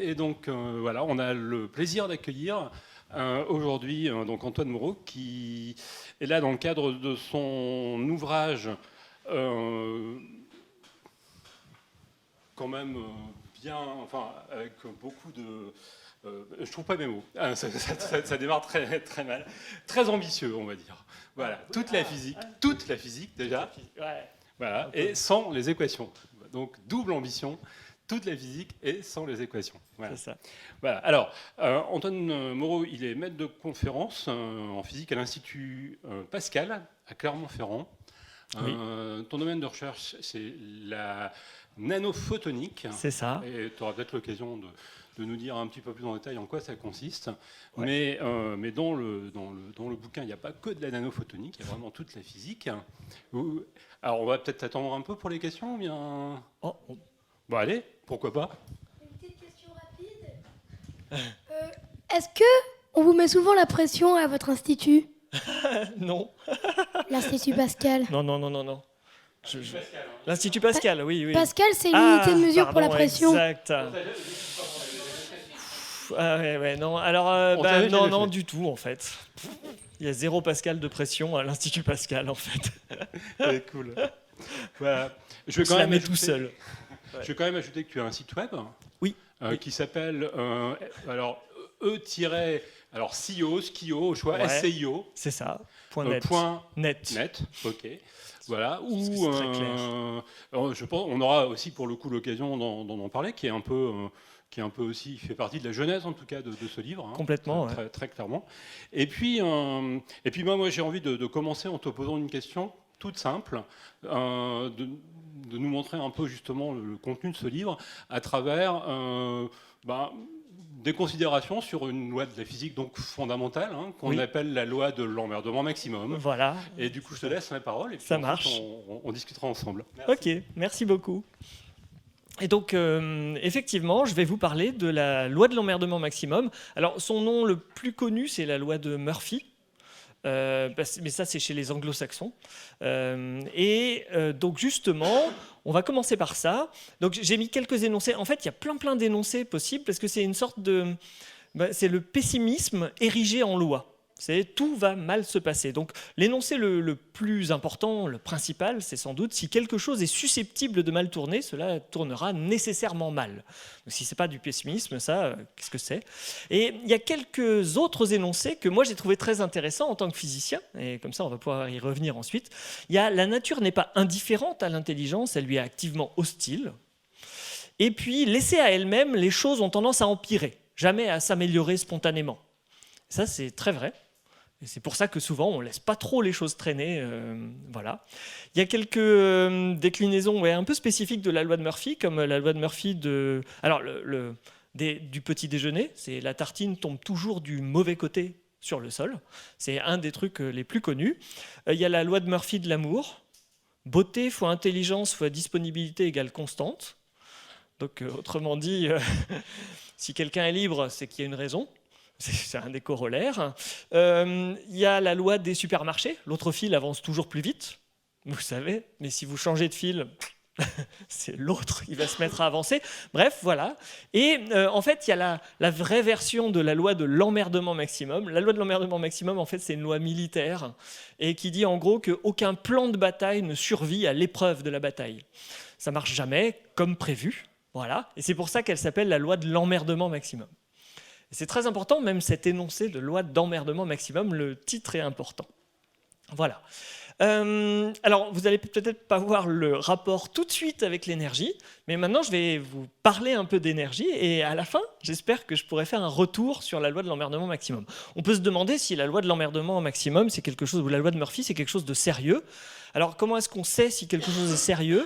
Et donc, voilà, on a le plaisir d'accueillir aujourd'hui donc Antoine Moreau, qui est là dans le cadre de son ouvrage quand même bien, enfin, avec beaucoup de... je trouve pas mes mots. Ça démarre très, très mal. Très ambitieux, on va dire. Voilà, toute la physique déjà. Voilà, et sans les équations. Donc, double ambition. Toute la physique et sans les équations. Voilà. C'est ça. Voilà. Alors, Antoine Moreau, il est maître de conférence en physique à l'Institut Pascal, à Clermont-Ferrand. Oui. Ton domaine de recherche, c'est la nanophotonique. C'est ça. Et tu auras peut-être l'occasion de nous dire un petit peu plus en détail en quoi ça consiste. Ouais. Mais dans le bouquin, il n'y a pas que de la nanophotonique, il y a vraiment toute la physique. Alors, on va peut-être attendre un peu pour les questions ou bien... Bon, allez, pourquoi pas. Une petite question rapide. Est-ce qu'on vous met souvent la pression à votre institut? Non. L'Institut Pascal. Non. L'Institut Pascal, oui. Pascal, c'est l'unité de mesure pour la pression. Exact. Non. Alors, non, du tout, en fait. Il y a 0 Pascal de pression à l'Institut Pascal, en fait. C'est cool. Voilà. Je vais quand même tout seul. Je vais quand même ajouter que tu as un site web. Oui. Qui s'appelle SCIO, au choix, ouais, SCIO. C'est ça. .net. Ok. Voilà. Où je pense on aura aussi pour le coup l'occasion d'en parler, qui est un peu aussi fait partie de la genèse en tout cas de ce livre. Complètement. Très, très clairement. Et puis moi j'ai envie de commencer en te posant une question toute simple. De nous montrer un peu justement le contenu de ce livre à travers des considérations sur une loi de la physique donc fondamentale qu'on appelle la loi de l'emmerdement maximum. Voilà. Et du coup, je te laisse la parole et puis ça marche. On discutera ensemble. Merci. Ok, merci beaucoup. Et donc, effectivement, je vais vous parler de la loi de l'emmerdement maximum. Alors, son nom le plus connu, c'est la loi de Murphy. Mais ça, c'est chez les anglo-saxons. Donc, justement, on va commencer par ça. Donc, j'ai mis quelques énoncés. En fait, il y a plein d'énoncés possibles parce que c'est une sorte de... c'est le pessimisme érigé en loi. C'est tout va mal se passer. Donc, l'énoncé le plus important, le principal, c'est sans doute si quelque chose est susceptible de mal tourner, cela tournera nécessairement mal. Donc, si ce n'est pas du pessimisme, ça, qu'est-ce que c'est? Et il y a quelques autres énoncés que moi j'ai trouvé très intéressants en tant que physicien, et comme ça on va pouvoir y revenir ensuite. Il y a la nature n'est pas indifférente à l'intelligence, elle lui est activement hostile. Et puis, laissée à elle-même, les choses ont tendance à empirer, jamais à s'améliorer spontanément. Ça, c'est très vrai. Et c'est pour ça que souvent, on ne laisse pas trop les choses traîner. Voilà. Il y a quelques déclinaisons un peu spécifiques de la loi de Murphy, comme la loi de Murphy de... Alors, du petit déjeuner, c'est la tartine tombe toujours du mauvais côté sur le sol. C'est un des trucs les plus connus. Il y a la loi de Murphy de l'amour. Beauté fois intelligence fois disponibilité égale constante. Donc, autrement dit, si quelqu'un est libre, c'est qu'il y a une raison. C'est un des corollaires. Il y a la loi des supermarchés. L'autre fil avance toujours plus vite, vous savez. Mais si vous changez de fil, c'est l'autre qui va se mettre à avancer. Bref, voilà. Et en fait, il y a la vraie version de la loi de l'emmerdement maximum. La loi de l'emmerdement maximum, en fait, c'est une loi militaire et qui dit en gros qu'aucun plan de bataille ne survit à l'épreuve de la bataille. Ça marche jamais comme prévu. Voilà. Et c'est pour ça qu'elle s'appelle la loi de l'emmerdement maximum. C'est très important, même cet énoncé de loi d'emmerdement maximum, le titre est important. Voilà. Alors, vous n'allez peut-être pas voir le rapport tout de suite avec l'énergie, mais maintenant, je vais vous parler un peu d'énergie, et à la fin, j'espère que je pourrai faire un retour sur la loi de l'emmerdement maximum. On peut se demander si la loi de l'emmerdement maximum, c'est quelque chose, ou la loi de Murphy, c'est quelque chose de sérieux. Alors, comment est-ce qu'on sait si quelque chose est sérieux?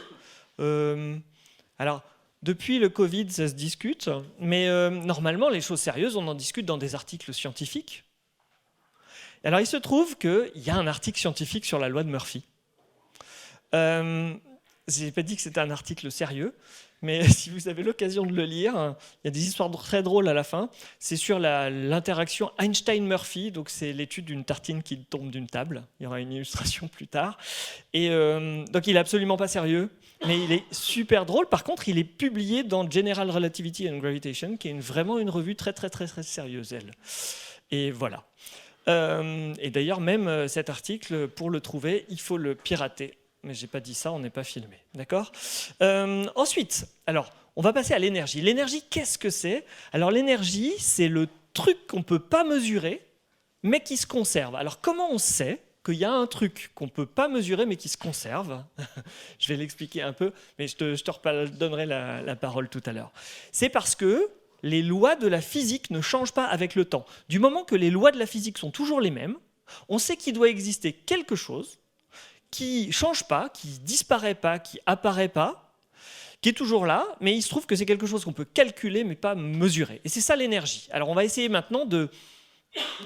Depuis le Covid, ça se discute, mais normalement, les choses sérieuses, on en discute dans des articles scientifiques. Alors, il se trouve qu'il y a un article scientifique sur la loi de Murphy. Je n'ai pas dit que c'était un article sérieux, mais si vous avez l'occasion de le lire, il y a des histoires très drôles à la fin. C'est sur l'interaction Einstein-Murphy, donc c'est l'étude d'une tartine qui tombe d'une table. Il y aura une illustration plus tard. Et donc il est absolument pas sérieux, mais il est super drôle. Par contre, il est publié dans General Relativity and Gravitation, qui est vraiment une revue très très très très sérieuse, elle. Et voilà. Et d'ailleurs, même cet article, pour le trouver, il faut le pirater. Mais j'ai pas dit ça, on n'est pas filmé, d'accord ? Ensuite, alors, on va passer à l'énergie. L'énergie, qu'est-ce que c'est ? Alors, l'énergie, c'est le truc qu'on peut pas mesurer, mais qui se conserve. Alors, comment on sait qu'il y a un truc qu'on peut pas mesurer, mais qui se conserve ? Je vais l'expliquer un peu, mais je te donnerai la parole tout à l'heure. C'est parce que les lois de la physique ne changent pas avec le temps. Du moment que les lois de la physique sont toujours les mêmes, on sait qu'il doit exister quelque chose qui ne change pas, qui ne disparaît pas, qui apparaît pas, qui est toujours là, mais il se trouve que c'est quelque chose qu'on peut calculer mais pas mesurer. Et c'est ça l'énergie. Alors on va essayer maintenant de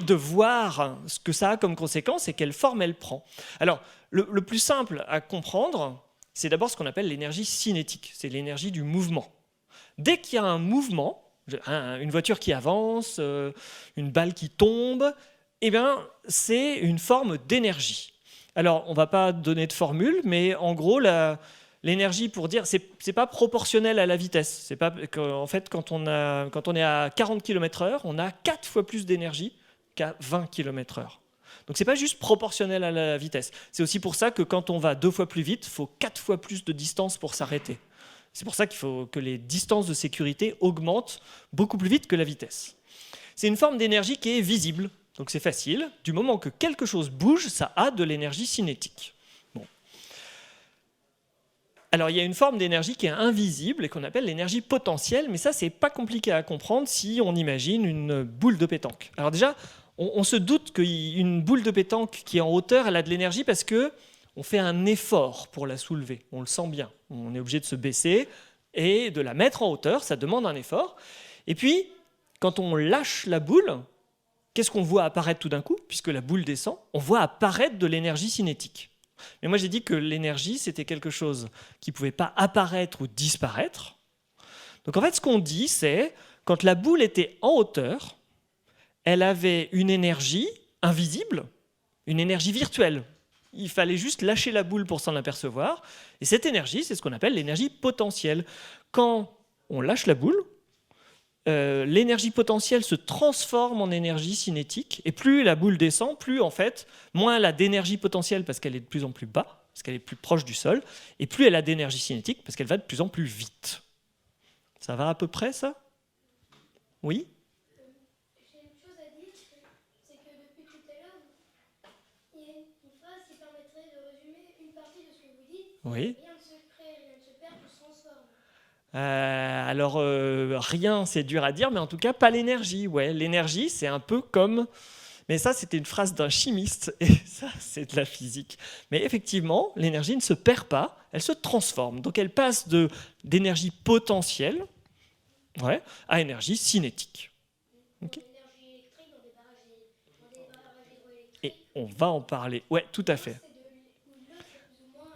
voir ce que ça a comme conséquence et quelle forme elle prend. Alors le plus simple à comprendre, c'est d'abord ce qu'on appelle l'énergie cinétique, c'est l'énergie du mouvement. Dès qu'il y a un mouvement, une voiture qui avance, une balle qui tombe, eh bien, c'est une forme d'énergie. Alors, on ne va pas donner de formule, mais en gros, l'énergie, pour dire, c'est pas proportionnel à la vitesse. C'est pas en fait, quand on est à 40 km/h, on a 4 fois plus d'énergie qu'à 20 km/h. Donc, c'est pas juste proportionnel à la vitesse. C'est aussi pour ça que quand on va 2 fois plus vite, il faut 4 fois plus de distance pour s'arrêter. C'est pour ça qu'il faut que les distances de sécurité augmentent beaucoup plus vite que la vitesse. C'est une forme d'énergie qui est visible. Donc c'est facile, du moment que quelque chose bouge, ça a de l'énergie cinétique. Bon. Alors il y a une forme d'énergie qui est invisible et qu'on appelle l'énergie potentielle, mais ça c'est pas compliqué à comprendre si on imagine une boule de pétanque. Alors déjà, on se doute qu'une boule de pétanque qui est en hauteur, elle a de l'énergie parce qu'on fait un effort pour la soulever, on le sent bien. On est obligé de se baisser et de la mettre en hauteur, ça demande un effort. Et puis, quand on lâche la boule, qu'est-ce qu'on voit apparaître tout d'un coup ? Puisque la boule descend, on voit apparaître de l'énergie cinétique. Mais moi, j'ai dit que l'énergie, c'était quelque chose qui ne pouvait pas apparaître ou disparaître. Donc en fait, ce qu'on dit, c'est quand la boule était en hauteur, elle avait une énergie invisible, une énergie virtuelle. Il fallait juste lâcher la boule pour s'en apercevoir. Et cette énergie, c'est ce qu'on appelle l'énergie potentielle. Quand on lâche la boule, l'énergie potentielle se transforme en énergie cinétique, et plus la boule descend, plus en fait, moins elle a d'énergie potentielle parce qu'elle est de plus en plus bas, parce qu'elle est plus proche du sol, et plus elle a d'énergie cinétique parce qu'elle va de plus en plus vite. Ça va à peu près, ça ? Oui ? J'ai une chose à dire, c'est que depuis tout à l'heure, il y a une phrase qui permettrait de résumer une partie de ce que vous dites. Oui. Rien ne se crée, rien ne se perd, tout se transforme. Alors, rien, c'est dur à dire, mais en tout cas, pas l'énergie. Ouais, l'énergie, c'est un peu comme... Mais ça, c'était une phrase d'un chimiste, et ça, c'est de la physique. Mais effectivement, l'énergie ne se perd pas, elle se transforme. Donc, elle passe d'énergie potentielle à énergie cinétique. Okay. L'énergie électrique dans des barrages hydroélectriques. Et on va en parler. Ouais, tout à fait. L'autre, c'est plus ou moins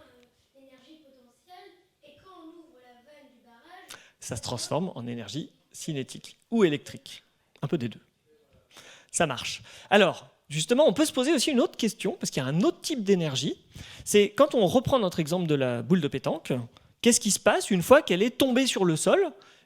l'énergie potentielle. Et quand on ouvre la vanne du barrage, Ça se transforme en énergie cinétique ou électrique. Un peu des deux. Ça marche. Alors, justement, on peut se poser aussi une autre question, parce qu'il y a un autre type d'énergie. C'est quand on reprend notre exemple de la boule de pétanque, qu'est-ce qui se passe une fois qu'elle est tombée sur le sol,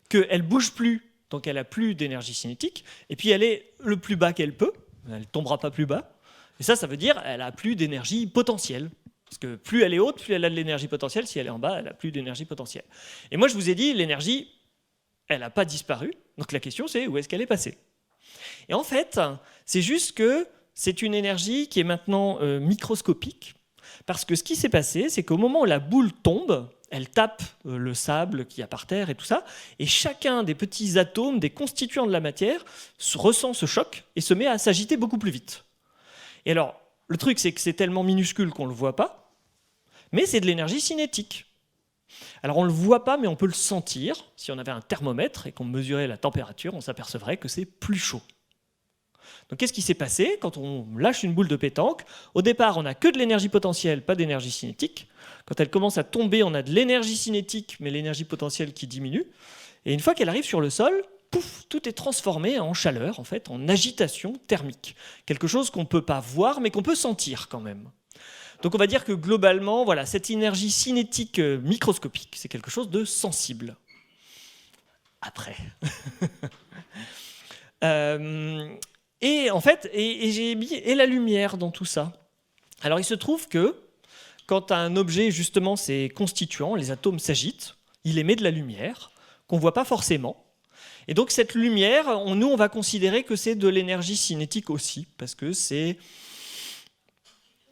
qu'elle ne bouge plus, donc elle n'a plus d'énergie cinétique, et puis elle est le plus bas qu'elle peut, elle ne tombera pas plus bas, et ça veut dire qu'elle n'a plus d'énergie potentielle. Parce que plus elle est haute, plus elle a de l'énergie potentielle. Si elle est en bas, elle n'a plus d'énergie potentielle. Et moi, je vous ai dit, l'énergie, elle n'a pas disparu. Donc la question, c'est où est-ce qu'elle est passée ? Et en fait, c'est juste que c'est une énergie qui est maintenant microscopique. Parce que ce qui s'est passé, c'est qu'au moment où la boule tombe, elle tape le sable qu'il y a par terre et tout ça, et chacun des petits atomes, des constituants de la matière, ressent ce choc et se met à s'agiter beaucoup plus vite. Et alors, le truc, c'est que c'est tellement minuscule qu'on ne le voit pas, mais c'est de l'énergie cinétique. Alors on ne le voit pas, mais on peut le sentir. Si on avait un thermomètre et qu'on mesurait la température, on s'apercevrait que c'est plus chaud. Donc qu'est-ce qui s'est passé quand on lâche une boule de pétanque ? Au départ, on n'a que de l'énergie potentielle, pas d'énergie cinétique. Quand elle commence à tomber, on a de l'énergie cinétique, mais l'énergie potentielle qui diminue. Et une fois qu'elle arrive sur le sol, pouf, tout est transformé en chaleur, en fait, en agitation thermique. Quelque chose qu'on ne peut pas voir, mais qu'on peut sentir quand même. Donc on va dire que globalement, voilà, cette énergie cinétique microscopique, c'est quelque chose de sensible. Après. Et en fait, j'ai mis la lumière dans tout ça. Alors il se trouve que quand un objet, justement, ses constituants, les atomes s'agitent, il émet de la lumière qu'on ne voit pas forcément. Et donc cette lumière, nous, on va considérer que c'est de l'énergie cinétique aussi, parce que c'est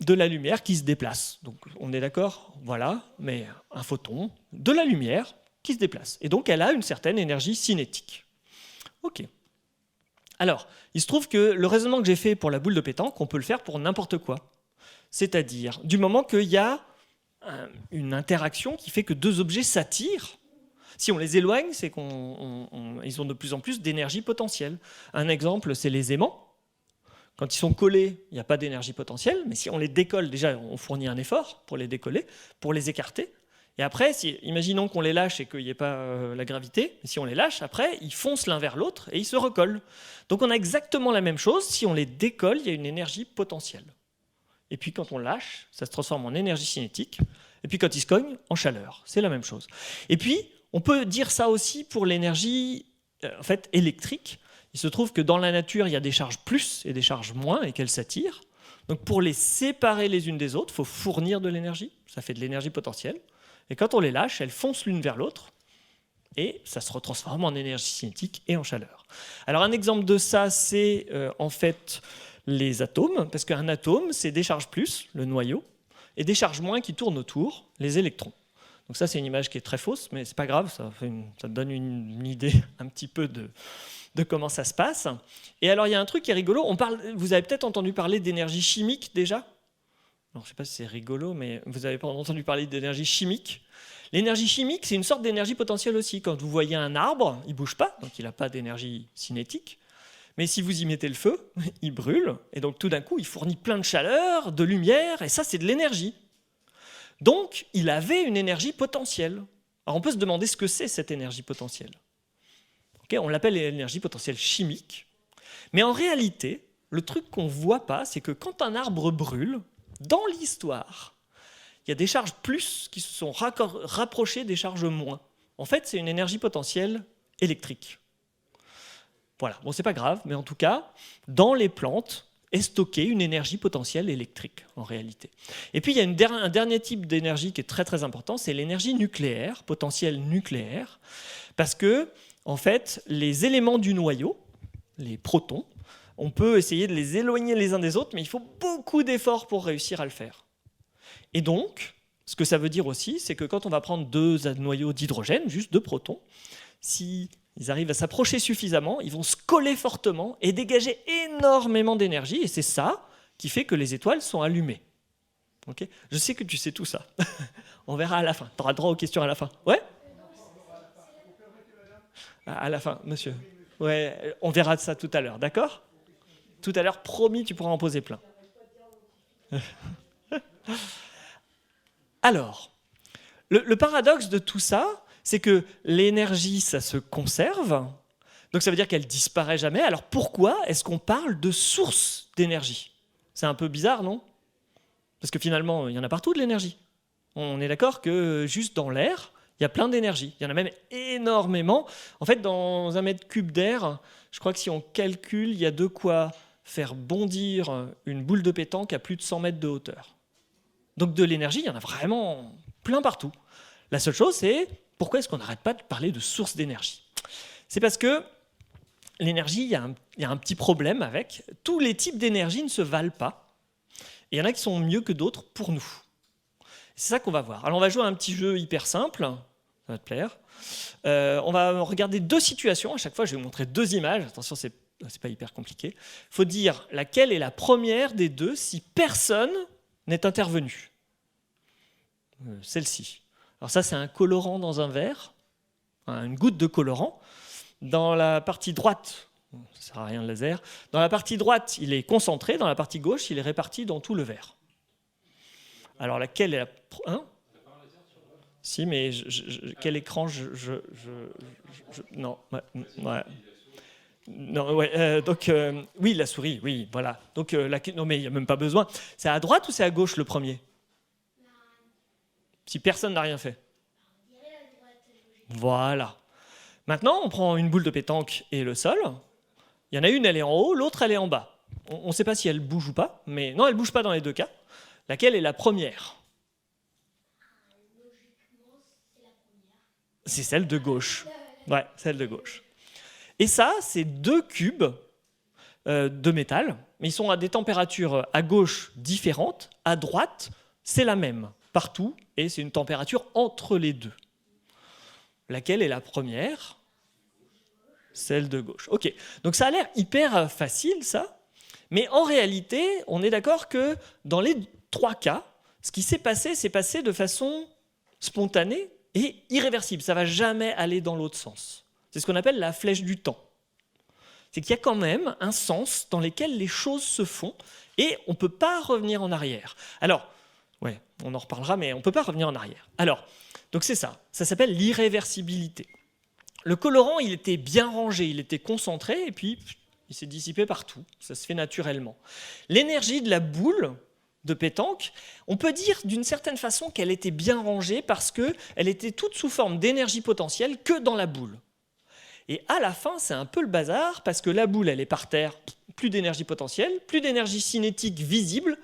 de la lumière qui se déplace. Donc on est d'accord? Voilà, mais un photon, de la lumière qui se déplace. Et donc elle a une certaine énergie cinétique. Ok. Alors, il se trouve que le raisonnement que j'ai fait pour la boule de pétanque, on peut le faire pour n'importe quoi. C'est-à-dire, du moment qu'il y a une interaction qui fait que deux objets s'attirent, si on les éloigne, c'est qu'ils ont de plus en plus d'énergie potentielle. Un exemple, c'est les aimants. Quand ils sont collés, il n'y a pas d'énergie potentielle, mais si on les décolle, déjà, on fournit un effort pour les décoller, pour les écarter. Et après, imaginons qu'on les lâche et qu'il n'y ait pas la gravité, mais si on les lâche, après, ils foncent l'un vers l'autre et ils se recollent. Donc on a exactement la même chose. Si on les décolle, il y a une énergie potentielle. Et puis quand on lâche, ça se transforme en énergie cinétique. Et puis quand ils se cognent, en chaleur. C'est la même chose. Et puis, on peut dire ça aussi pour l'énergie en fait, électrique. Il se trouve que dans la nature, il y a des charges plus et des charges moins et qu'elles s'attirent. Donc pour les séparer les unes des autres, il faut fournir de l'énergie. Ça fait de l'énergie potentielle. Et quand on les lâche, elles foncent l'une vers l'autre. Et ça se retransforme en énergie cinétique et en chaleur. Alors un exemple de ça, c'est en fait les atomes. Parce qu'un atome, c'est des charges plus, le noyau, et des charges moins qui tournent autour, les électrons. Donc ça, c'est une image qui est très fausse, mais c'est pas grave, ça donne une idée un petit peu de comment ça se passe. Et alors, il y a un truc qui est rigolo. Vous avez peut-être entendu parler d'énergie chimique déjà. Alors, je ne sais pas si c'est rigolo, mais vous avez pas entendu parler d'énergie chimique. L'énergie chimique, c'est une sorte d'énergie potentielle aussi. Quand vous voyez un arbre, il ne bouge pas, donc il n'a pas d'énergie cinétique. Mais si vous y mettez le feu, il brûle. Et donc, tout d'un coup, il fournit plein de chaleur, de lumière, et ça, c'est de l'énergie. Donc, il avait une énergie potentielle. Alors, on peut se demander ce que c'est, cette énergie potentielle. Okay, on l'appelle l'énergie potentielle chimique. Mais en réalité, le truc qu'on ne voit pas, c'est que quand un arbre brûle, dans l'histoire, il y a des charges plus qui se sont rapprochées des charges moins. En fait, c'est une énergie potentielle électrique. Voilà, bon, c'est pas grave, mais en tout cas, dans les plantes, est stockée une énergie potentielle électrique, en réalité. Et puis, il y a un dernier type d'énergie qui est très, très important, c'est l'énergie nucléaire, potentielle nucléaire, parce que, en fait, les éléments du noyau, les protons, on peut essayer de les éloigner les uns des autres, mais il faut beaucoup d'efforts pour réussir à le faire. Et donc, ce que ça veut dire aussi, c'est que quand on va prendre deux noyaux d'hydrogène, juste deux protons, si ils arrivent à s'approcher suffisamment, ils vont se coller fortement et dégager énormément d'énergie. Et c'est ça qui fait que les étoiles sont allumées. Okay, je sais que tu sais tout ça. On verra à la fin. Tu auras droit aux questions à la fin. Ouais ? À la fin, monsieur. Ouais, on verra ça tout à l'heure, d'accord ? Tout à l'heure, promis, tu pourras en poser plein. Alors, le paradoxe de tout ça, c'est que l'énergie, ça se conserve, donc ça veut dire qu'elle disparaît jamais. Alors pourquoi est-ce qu'on parle de source d'énergie ? C'est un peu bizarre, non ? Parce que finalement, il y en a partout de l'énergie. On est d'accord que juste dans l'air, il y a plein d'énergie. Il y en a même énormément. En fait, dans 1 mètre cube d'air, je crois que si on calcule, il y a de quoi faire bondir une boule de pétanque à plus de 100 mètres de hauteur. Donc de l'énergie, il y en a vraiment plein partout. La seule chose, c'est pourquoi est-ce qu'on n'arrête pas de parler de source d'énergie ? C'est parce que l'énergie, il y a un petit problème avec. Tous les types d'énergie ne se valent pas. Et il y en a qui sont mieux que d'autres pour nous. C'est ça qu'on va voir. Alors on va jouer à un petit jeu hyper simple. Ça va te plaire. On va regarder 2 situations. À chaque fois, je vais vous montrer 2 images. Attention, c'est pas hyper compliqué. Il faut dire laquelle est la première des 2 si personne n'est intervenu. Celle-ci. Alors ça, c'est un colorant dans un verre, une goutte de colorant. Dans la partie droite, ça ne sert à rien le laser, dans la partie droite, il est concentré, dans la partie gauche, il est réparti dans tout le verre. Alors laquelle est la... Si, mais quel écran non, ouais. Non, ouais, donc, oui, la souris, oui, voilà. Donc, non, mais il n'y a même pas besoin. C'est à droite ou c'est à gauche le premier? Si personne n'a rien fait. Voilà. Maintenant, on prend une boule de pétanque et le sol. Il y en a une, elle est en haut, l'autre, elle est en bas. On ne sait pas si elle bouge ou pas, mais non, elle ne bouge pas dans les deux cas. Laquelle est la première? C'est celle de gauche. Ouais, celle de gauche. Et ça, c'est 2 cubes de métal, mais ils sont à des températures à gauche différentes, à droite, c'est la même partout, et c'est une température entre les deux. Laquelle est la première? Celle de gauche. Ok, donc ça a l'air hyper facile, ça, mais en réalité, on est d'accord que dans les 3 cas, ce qui s'est passé de façon spontanée et irréversible. Ça ne va jamais aller dans l'autre sens. C'est ce qu'on appelle la flèche du temps. C'est qu'il y a quand même un sens dans lequel les choses se font et on ne peut pas revenir en arrière. Alors, ouais, on en reparlera, mais on ne peut pas revenir en arrière. Alors, donc c'est ça. Ça s'appelle l'irréversibilité. Le colorant, il était bien rangé, il était concentré et puis il s'est dissipé partout. Ça se fait naturellement. L'énergie de la boule de pétanque, on peut dire d'une certaine façon qu'elle était bien rangée parce qu'elle était toute sous forme d'énergie potentielle que dans la boule. Et à la fin, c'est un peu le bazar parce que la boule, elle est par terre, plus d'énergie potentielle, plus d'énergie cinétique visible,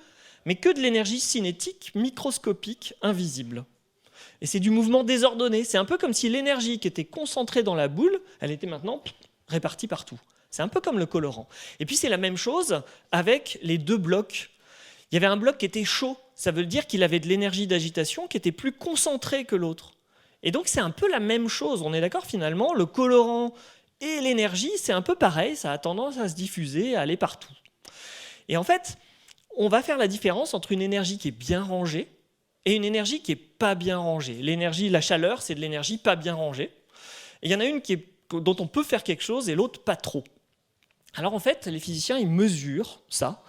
mais que de l'énergie cinétique microscopique invisible. Et c'est du mouvement désordonné. C'est un peu comme si l'énergie qui était concentrée dans la boule, elle était maintenant répartie partout. C'est un peu comme le colorant. Et puis c'est la même chose avec les 2 blocs. Il y avait un bloc qui était chaud. Ça veut dire qu'il avait de l'énergie d'agitation qui était plus concentrée que l'autre. Et donc c'est un peu la même chose. On est d'accord finalement, le colorant et l'énergie, c'est un peu pareil. Ça a tendance à se diffuser, à aller partout. Et en fait, on va faire la différence entre une énergie qui est bien rangée et une énergie qui n'est pas bien rangée. L'énergie, la chaleur, c'est de l'énergie pas bien rangée. Et il y en a une dont on peut faire quelque chose et l'autre pas trop. Alors en fait, les physiciens, ils mesurent ça.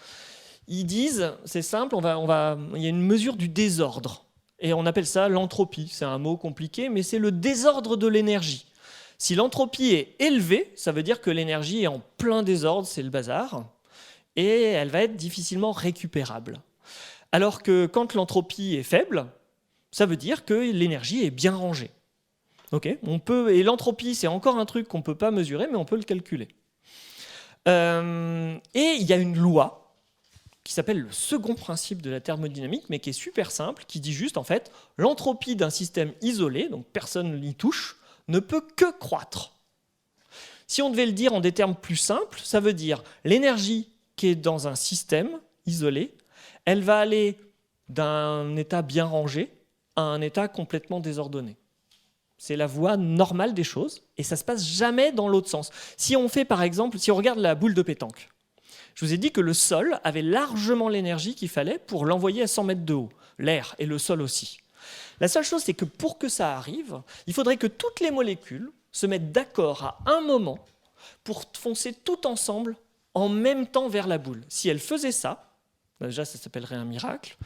Ils disent, c'est simple, il y a une mesure du désordre. Et on appelle ça l'entropie. C'est un mot compliqué, mais c'est le désordre de l'énergie. Si l'entropie est élevée, ça veut dire que l'énergie est en plein désordre, c'est le bazar, et elle va être difficilement récupérable. Alors que quand l'entropie est faible, ça veut dire que l'énergie est bien rangée. Okay, et l'entropie, c'est encore un truc qu'on ne peut pas mesurer, mais on peut le calculer. Et il y a une loi qui s'appelle le second principe de la thermodynamique, mais qui est super simple, qui dit juste, en fait, l'entropie d'un système isolé, donc personne n'y touche, ne peut que croître. Si on devait le dire en des termes plus simples, ça veut dire l'énergie qui est dans un système isolé, elle va aller d'un état bien rangé à un état complètement désordonné. C'est la voie normale des choses, et ça ne se passe jamais dans l'autre sens. Si on fait, par exemple, si on regarde la boule de pétanque, je vous ai dit que le sol avait largement l'énergie qu'il fallait pour l'envoyer à 100 mètres de haut, l'air et le sol aussi. La seule chose, c'est que pour que ça arrive, il faudrait que toutes les molécules se mettent d'accord à un moment pour foncer tout ensemble en même temps vers la boule. Si elles faisaient ça, déjà ça s'appellerait un miracle,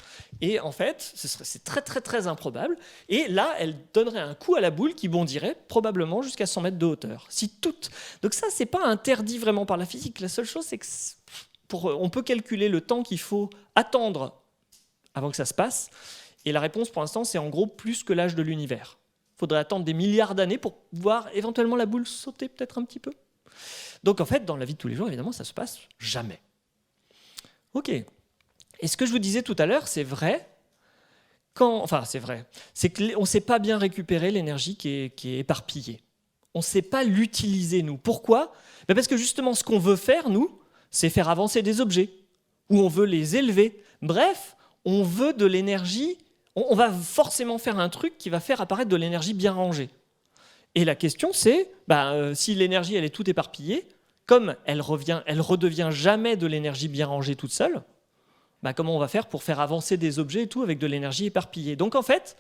et en fait c'est très très très improbable, et là elles donneraient un coup à la boule qui bondirait probablement jusqu'à 100 mètres de hauteur. Donc ça, c'est pas interdit vraiment par la physique. La seule chose, c'est que on peut calculer le temps qu'il faut attendre avant que ça se passe, et la réponse pour l'instant, c'est en gros plus que l'âge de l'univers. Il faudrait attendre des milliards d'années pour voir éventuellement la boule sauter peut-être un petit peu. Donc en fait, dans la vie de tous les jours, évidemment, ça se passe jamais. Ok. Et ce que je vous disais tout à l'heure, c'est vrai, c'est qu'on ne sait pas bien récupérer l'énergie qui est éparpillée. On ne sait pas l'utiliser, nous. Pourquoi ? Parce que justement, ce qu'on veut faire, nous, c'est faire avancer des objets, ou on veut les élever. Bref, on veut de l'énergie, on va forcément faire un truc qui va faire apparaître de l'énergie bien rangée. Et la question, c'est, si l'énergie, elle est toute éparpillée, comme elle redevient jamais de l'énergie bien rangée toute seule, comment on va faire pour faire avancer des objets et tout avec de l'énergie éparpillée ? Donc en fait,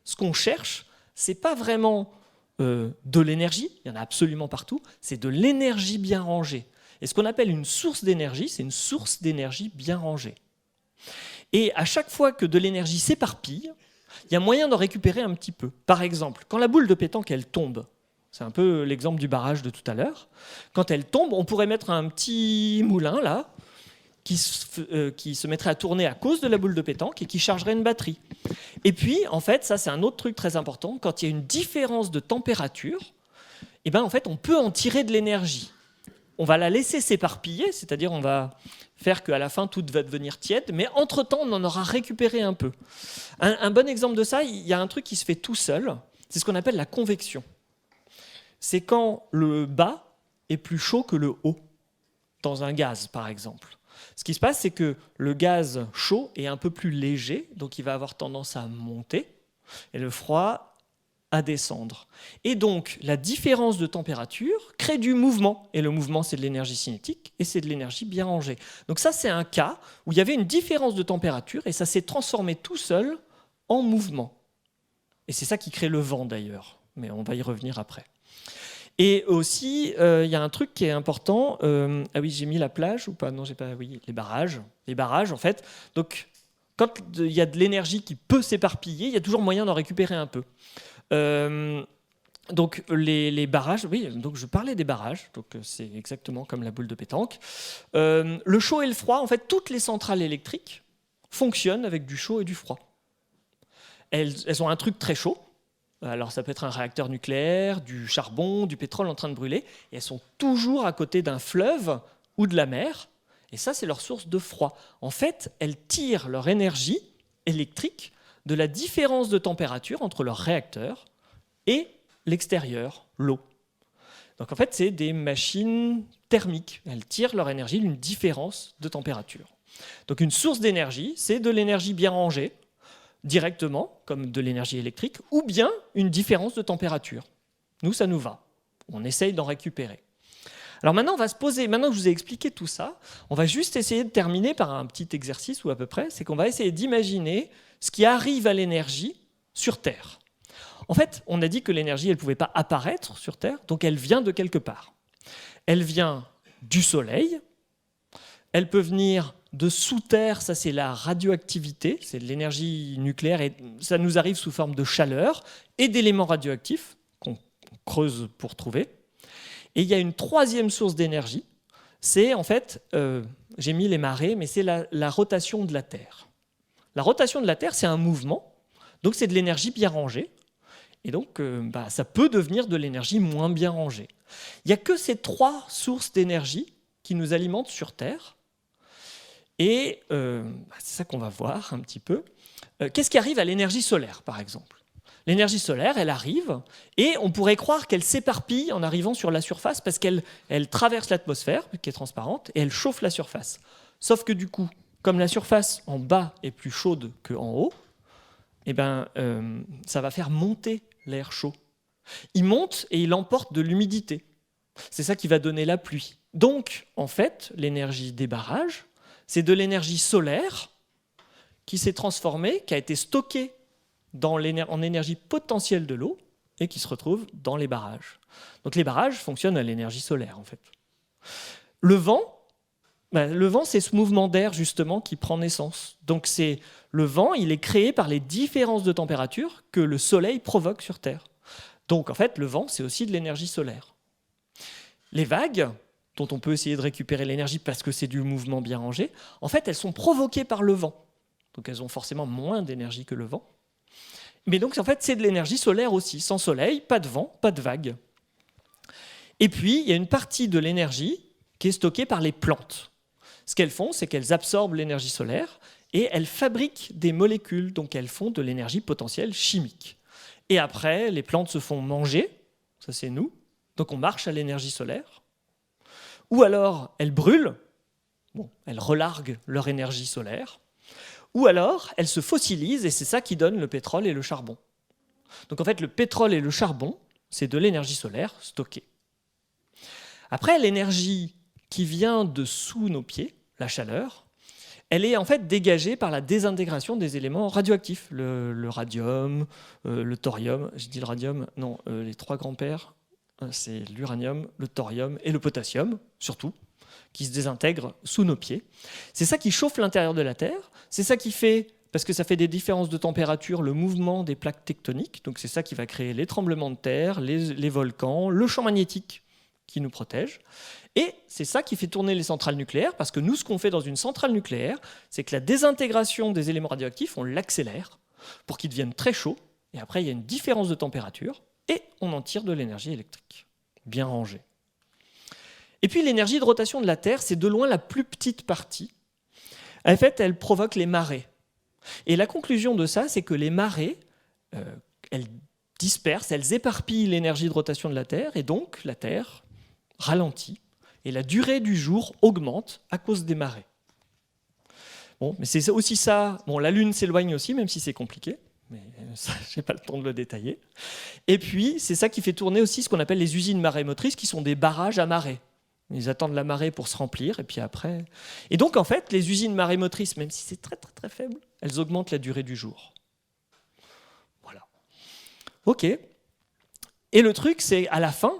ce qu'on cherche, c'est pas vraiment de l'énergie, il y en a absolument partout, c'est de l'énergie bien rangée. Et ce qu'on appelle une source d'énergie, c'est une source d'énergie bien rangée. Et à chaque fois que de l'énergie s'éparpille, il y a moyen d'en récupérer un petit peu. Par exemple, quand la boule de pétanque, elle tombe, c'est un peu l'exemple du barrage de tout à l'heure, quand elle tombe, on pourrait mettre un petit moulin là, qui se mettrait à tourner à cause de la boule de pétanque et qui chargerait une batterie. Et puis, en fait, ça c'est un autre truc très important, quand il y a une différence de température, eh ben, en fait, on peut en tirer de l'énergie. On va la laisser s'éparpiller, c'est-à-dire on va faire qu'à la fin, tout va devenir tiède, mais entre-temps, on en aura récupéré un peu. Un bon exemple de ça, il y a un truc qui se fait tout seul, c'est ce qu'on appelle la convection. C'est quand le bas est plus chaud que le haut, dans un gaz, par exemple. Ce qui se passe, c'est que le gaz chaud est un peu plus léger, donc il va avoir tendance à monter, et le froid à descendre. Et donc, la différence de température crée du mouvement, et le mouvement, c'est de l'énergie cinétique, et c'est de l'énergie bien rangée. Donc ça, c'est un cas où il y avait une différence de température, et ça s'est transformé tout seul en mouvement. Et c'est ça qui crée le vent, d'ailleurs, mais on va y revenir après. Et aussi, il y a un truc qui est important. Ah oui, j'ai mis la plage ou pas? Non, j'ai pas. Oui, les barrages. Les barrages, en fait. Donc, quand il y a de l'énergie qui peut s'éparpiller, il y a toujours moyen d'en récupérer un peu. Donc, les barrages. Oui, donc je parlais des barrages. Donc, c'est exactement comme la boule de pétanque. Le chaud et le froid, en fait, toutes les centrales électriques fonctionnent avec du chaud et du froid. Elles ont un truc très chaud. Alors ça peut être un réacteur nucléaire, du charbon, du pétrole en train de brûler, et elles sont toujours à côté d'un fleuve ou de la mer, et ça c'est leur source de froid. En fait, elles tirent leur énergie électrique de la différence de température entre leur réacteur et l'extérieur, l'eau. Donc en fait, c'est des machines thermiques, elles tirent leur énergie d'une différence de température. Donc une source d'énergie, c'est de l'énergie bien rangée, directement, comme de l'énergie électrique, ou bien une différence de température. Nous, ça nous va. On essaye d'en récupérer. Alors maintenant, on va se poser, maintenant que je vous ai expliqué tout ça, on va juste essayer de terminer par un petit exercice, ou à peu près, c'est qu'on va essayer d'imaginer ce qui arrive à l'énergie sur Terre. En fait, on a dit que l'énergie, elle ne pouvait pas apparaître sur Terre, donc elle vient de quelque part. Elle vient du Soleil, elle peut venir de sous terre, ça c'est la radioactivité, c'est de l'énergie nucléaire, et ça nous arrive sous forme de chaleur et d'éléments radioactifs qu'on creuse pour trouver. Et il y a une troisième source d'énergie, c'est en fait, j'ai mis les marées, mais c'est la rotation de la Terre. La rotation de la Terre, c'est un mouvement, donc c'est de l'énergie bien rangée, et donc ça peut devenir de l'énergie moins bien rangée. Il n'y a que ces trois sources d'énergie qui nous alimentent sur Terre. Et c'est ça qu'on va voir un petit peu. Qu'est-ce qui arrive à l'énergie solaire, par exemple? L'énergie solaire, elle arrive, et on pourrait croire qu'elle s'éparpille en arrivant sur la surface parce qu'elle traverse l'atmosphère, qui est transparente, et elle chauffe la surface. Sauf que du coup, comme la surface en bas est plus chaude qu'en haut, eh ben, ça va faire monter l'air chaud. Il monte et il emporte de l'humidité. C'est ça qui va donner la pluie. Donc, en fait, l'énergie des barrages, c'est de l'énergie solaire qui s'est transformée, qui a été stockée en énergie potentielle de l'eau et qui se retrouve dans les barrages. Donc les barrages fonctionnent à l'énergie solaire, en fait. Le vent, c'est ce mouvement d'air, justement, qui prend naissance. Donc le vent, il est créé par les différences de température que le soleil provoque sur Terre. Donc, en fait, le vent, c'est aussi de l'énergie solaire. Les vagues, dont on peut essayer de récupérer l'énergie parce que c'est du mouvement bien rangé, en fait, elles sont provoquées par le vent. Donc elles ont forcément moins d'énergie que le vent. Mais donc, en fait, c'est de l'énergie solaire aussi. Sans soleil, pas de vent, pas de vagues. Et puis, il y a une partie de l'énergie qui est stockée par les plantes. Ce qu'elles font, c'est qu'elles absorbent l'énergie solaire et elles fabriquent des molécules, donc elles font de l'énergie potentielle chimique. Et après, les plantes se font manger, ça c'est nous, donc on marche à l'énergie solaire. Ou alors, elles brûlent, elles relarguent leur énergie solaire, ou alors, elles se fossilisent, et c'est ça qui donne le pétrole et le charbon. Donc en fait, le pétrole et le charbon, c'est de l'énergie solaire stockée. Après, l'énergie qui vient de sous nos pieds, la chaleur, elle est en fait dégagée par la désintégration des éléments radioactifs. Le radium, le thorium, j'ai dit le radium, non, les trois grands-pères, c'est l'uranium, le thorium et le potassium, surtout, qui se désintègrent sous nos pieds. C'est ça qui chauffe l'intérieur de la Terre, c'est ça qui fait, parce que ça fait des différences de température, le mouvement des plaques tectoniques. Donc c'est ça qui va créer les tremblements de terre, les volcans, le champ magnétique qui nous protège. Et c'est ça qui fait tourner les centrales nucléaires, parce que nous, ce qu'on fait dans une centrale nucléaire, c'est que la désintégration des éléments radioactifs, on l'accélère pour qu'ils deviennent très chauds, et après il y a une différence de température, et on en tire de l'énergie électrique, bien rangée. Et puis l'énergie de rotation de la Terre, c'est de loin la plus petite partie. En fait, elle provoque les marées. Et la conclusion de ça, c'est que les marées, elles dispersent, elles éparpillent l'énergie de rotation de la Terre, et donc la Terre ralentit, et la durée du jour augmente à cause des marées. Bon, mais c'est aussi ça. Bon, la Lune s'éloigne aussi, même si c'est compliqué, mais ça, je n'ai pas le temps de le détailler. Et puis, c'est ça qui fait tourner aussi ce qu'on appelle les usines marémotrices, qui sont des barrages à marée. Ils attendent la marée pour se remplir, et puis après... Et donc, en fait, les usines marémotrices, même si c'est très, très, très faible, elles augmentent la durée du jour. Voilà. OK. Et le truc, c'est, à la fin,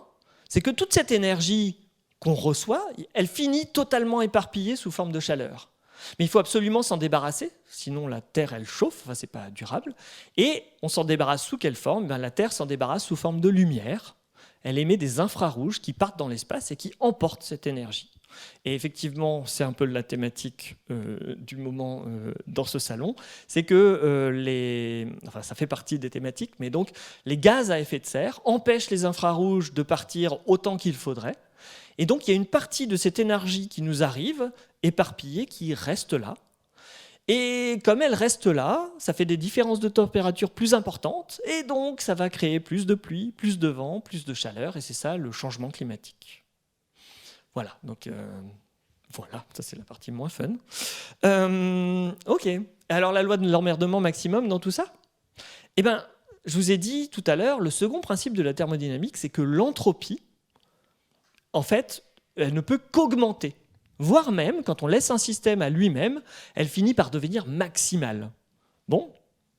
c'est que toute cette énergie qu'on reçoit, elle finit totalement éparpillée sous forme de chaleur. Mais il faut absolument s'en débarrasser, sinon la Terre, elle chauffe, enfin, c'est pas durable. Et on s'en débarrasse sous quelle forme ? La Terre s'en débarrasse sous forme de lumière. Elle émet des infrarouges qui partent dans l'espace et qui emportent cette énergie. Et effectivement, c'est un peu la thématique du moment dans ce salon, c'est que enfin, ça fait partie des thématiques, mais donc les gaz à effet de serre empêchent les infrarouges de partir autant qu'il faudrait. Et donc il y a une partie de cette énergie qui nous arrive, éparpillée, qui reste là. Et comme elle reste là, ça fait des différences de température plus importantes, et donc ça va créer plus de pluie, plus de vent, plus de chaleur, et c'est ça le changement climatique. Voilà, donc voilà, ça c'est la partie moins fun. Ok, alors la loi de l'emmerdement maximum dans tout ça ? Eh bien, je vous ai dit tout à l'heure, le second principe de la thermodynamique, c'est que l'entropie, en fait, elle ne peut qu'augmenter. Voire même, quand on laisse un système à lui-même, elle finit par devenir maximale. Bon,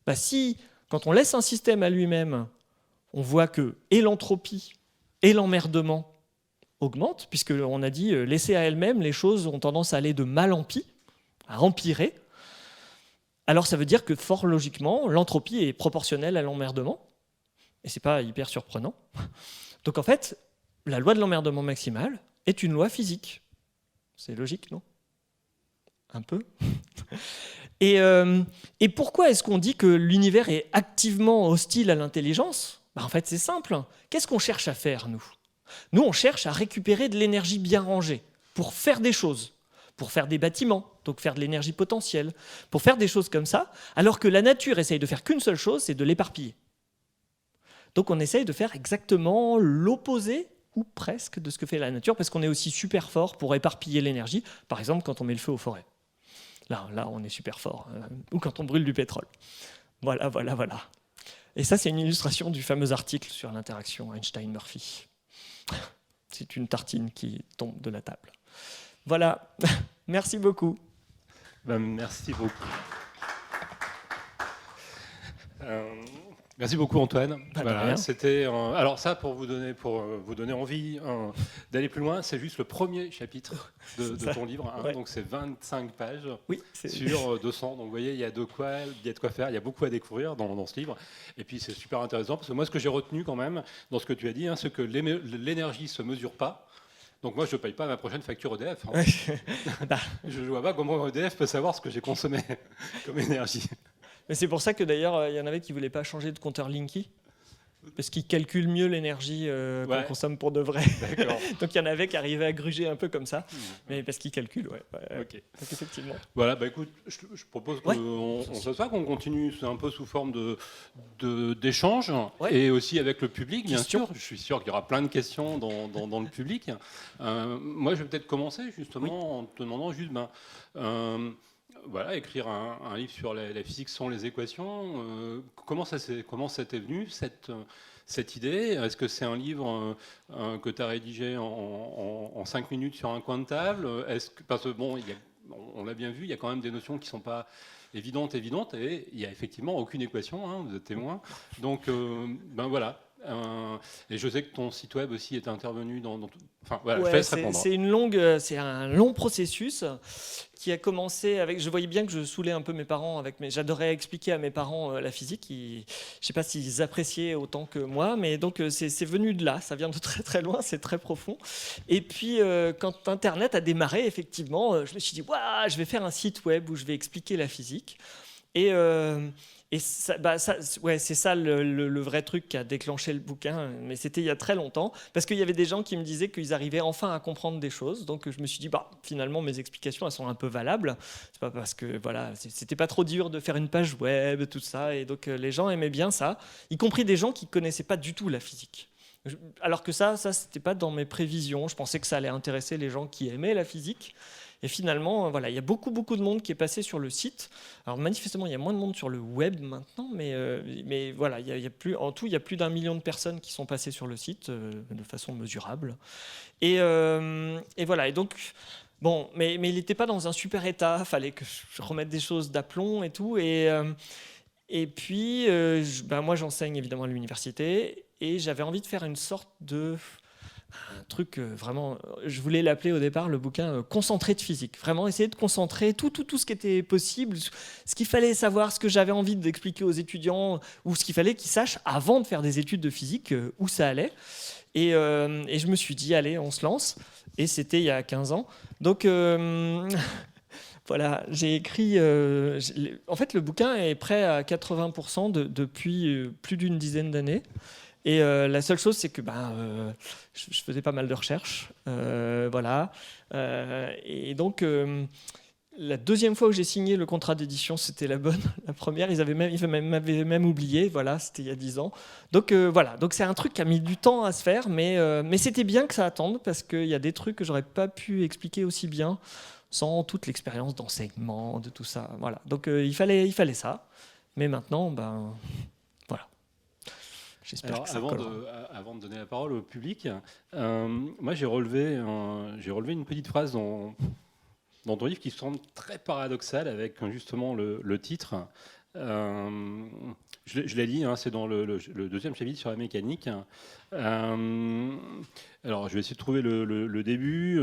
bah si, quand on laisse un système à lui-même, on voit que et l'entropie et l'emmerdement augmentent, puisqu'on a dit, laissées à elles-mêmes, les choses ont tendance à aller de mal en pis, à empirer. Alors ça veut dire que, fort logiquement, l'entropie est proportionnelle à l'emmerdement, et c'est pas hyper surprenant. Donc en fait, la loi de l'emmerdement maximal est une loi physique. C'est logique, non ? Un peu. Et pourquoi est-ce qu'on dit que l'univers est activement hostile à l'intelligence ? En fait, c'est simple. Qu'est-ce qu'on cherche à faire, nous ? Nous, on cherche à récupérer de l'énergie bien rangée pour faire des choses, pour faire des bâtiments, donc faire de l'énergie potentielle, pour faire des choses comme ça, alors que la nature essaye de faire qu'une seule chose, c'est de l'éparpiller. Donc on essaye de faire exactement l'opposé ou presque de ce que fait la nature, parce qu'on est aussi super fort pour éparpiller l'énergie, par exemple quand on met le feu aux forêts. Là on est super fort, ou quand on brûle du pétrole. Voilà. Et ça, c'est une illustration du fameux article sur l'interaction Einstein-Murphy. C'est une tartine qui tombe de la table. Voilà, merci beaucoup. Merci beaucoup. Merci beaucoup Antoine. Voilà, c'était alors ça pour vous donner envie d'aller plus loin, c'est juste le premier chapitre de ton livre, hein, ouais. Donc c'est 25 pages sur 200. Donc vous voyez, il y a de quoi faire, il y a beaucoup à découvrir dans ce livre. Et puis c'est super intéressant parce que moi ce que j'ai retenu quand même dans ce que tu as dit, hein, c'est que l'énergie se mesure pas. Donc moi je ne paye pas ma prochaine facture EDF. Hein. Je ne vois pas comment EDF peut savoir ce que j'ai consommé comme énergie. Mais c'est pour ça que d'ailleurs, il y en avait qui ne voulaient pas changer de compteur Linky, parce qu'ils calculent mieux l'énergie qu'on consomme pour de vrai. Donc il y en avait qui arrivaient à gruger un peu comme ça, mais parce qu'ils calculent, Okay. Donc effectivement. Voilà, écoute, je propose qu'on s'assoie, qu'on continue un peu sous forme d'échange, et aussi avec le public, bien sûr. Je suis sûr qu'il y aura plein de questions dans le public. Moi, je vais peut-être commencer justement en te demandant juste... écrire un livre sur la physique sans les équations. Comment ça t'est venu, cette idée ? Est-ce que c'est un livre que tu as rédigé en 5 minutes sur un coin de table ? Parce que, on l'a bien vu, il y a quand même des notions qui ne sont pas évidentes, et il n'y a effectivement aucune équation, hein, vous êtes témoin. Donc, voilà. Et je sais que ton site web aussi est intervenu dans tout. Enfin, voilà, je te laisse répondre. C'est un long processus qui a commencé avec. Je voyais bien que je saoulais un peu mes parents j'adorais expliquer à mes parents la physique. Je ne sais pas s'ils appréciaient autant que moi, mais donc c'est venu de là. Ça vient de très très loin, c'est très profond. Et puis quand Internet a démarré, effectivement, je me suis dit, waouh, je vais faire un site web où je vais expliquer la physique. Et c'est ça le vrai truc qui a déclenché le bouquin, mais c'était il y a très longtemps, parce qu'il y avait des gens qui me disaient qu'ils arrivaient enfin à comprendre des choses, donc je me suis dit, finalement mes explications elles sont un peu valables, c'est pas parce que voilà, c'était pas trop dur de faire une page web, tout ça, et donc les gens aimaient bien ça, y compris des gens qui connaissaient pas du tout la physique. Alors que ça c'était pas dans mes prévisions, je pensais que ça allait intéresser les gens qui aimaient la physique. Et finalement, voilà, il y a beaucoup de monde qui est passé sur le site. Alors manifestement, il y a moins de monde sur le web maintenant, mais voilà, en tout, il y a plus d'1 million de personnes qui sont passées sur le site de façon mesurable. Et voilà, et donc, bon, mais il n'était pas dans un super état, il fallait que je remette des choses d'aplomb et tout. Et puis, moi, j'enseigne évidemment à l'université, et j'avais envie de faire une sorte de... un truc vraiment, je voulais l'appeler au départ le bouquin concentré de physique, vraiment essayer de concentrer tout ce qui était possible, ce qu'il fallait savoir, ce que j'avais envie d'expliquer aux étudiants, ou ce qu'il fallait qu'ils sachent avant de faire des études de physique, où ça allait. Et je me suis dit, allez, on se lance. Et c'était il y a 15 ans. Donc voilà, j'ai écrit... en fait, le bouquin est prêt à 80% depuis plus d'une dizaine d'années. Et la seule chose, c'est que je faisais pas mal de recherches. Voilà. Et donc, la deuxième fois où j'ai signé le contrat d'édition, c'était la bonne. La première, ils m'avaient même oublié. Voilà, c'était il y a 10 ans. Donc, voilà. Donc, c'est un truc qui a mis du temps à se faire. Mais c'était bien que ça attende parce qu'il y a des trucs que j'aurais pas pu expliquer aussi bien sans toute l'expérience d'enseignement, de tout ça. Voilà. Donc, il fallait ça. Mais maintenant, voilà. Alors, avant de donner la parole au public, moi j'ai relevé une petite phrase dans ton livre qui semble très paradoxale avec justement le titre. Je l'ai dit, c'est dans le deuxième chapitre sur la mécanique. Alors je vais essayer de trouver le début.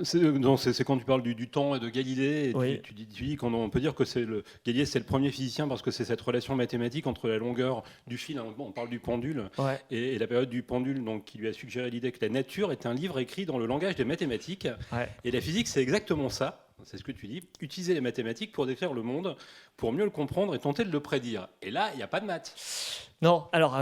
C'est quand tu parles du temps et de Galilée, et oui. tu dis qu'on peut dire que Galilée c'est le premier physicien parce que c'est cette relation mathématique entre la longueur du fil, on parle du pendule, Ouais. et la période du pendule, donc, qui lui a suggéré l'idée que la nature est un livre écrit dans le langage des mathématiques. Ouais. Et la physique c'est exactement ça. C'est ce que tu dis, utiliser les mathématiques pour décrire le monde, pour mieux le comprendre et tenter de le prédire. Et là, il n'y a pas de maths. Non, alors,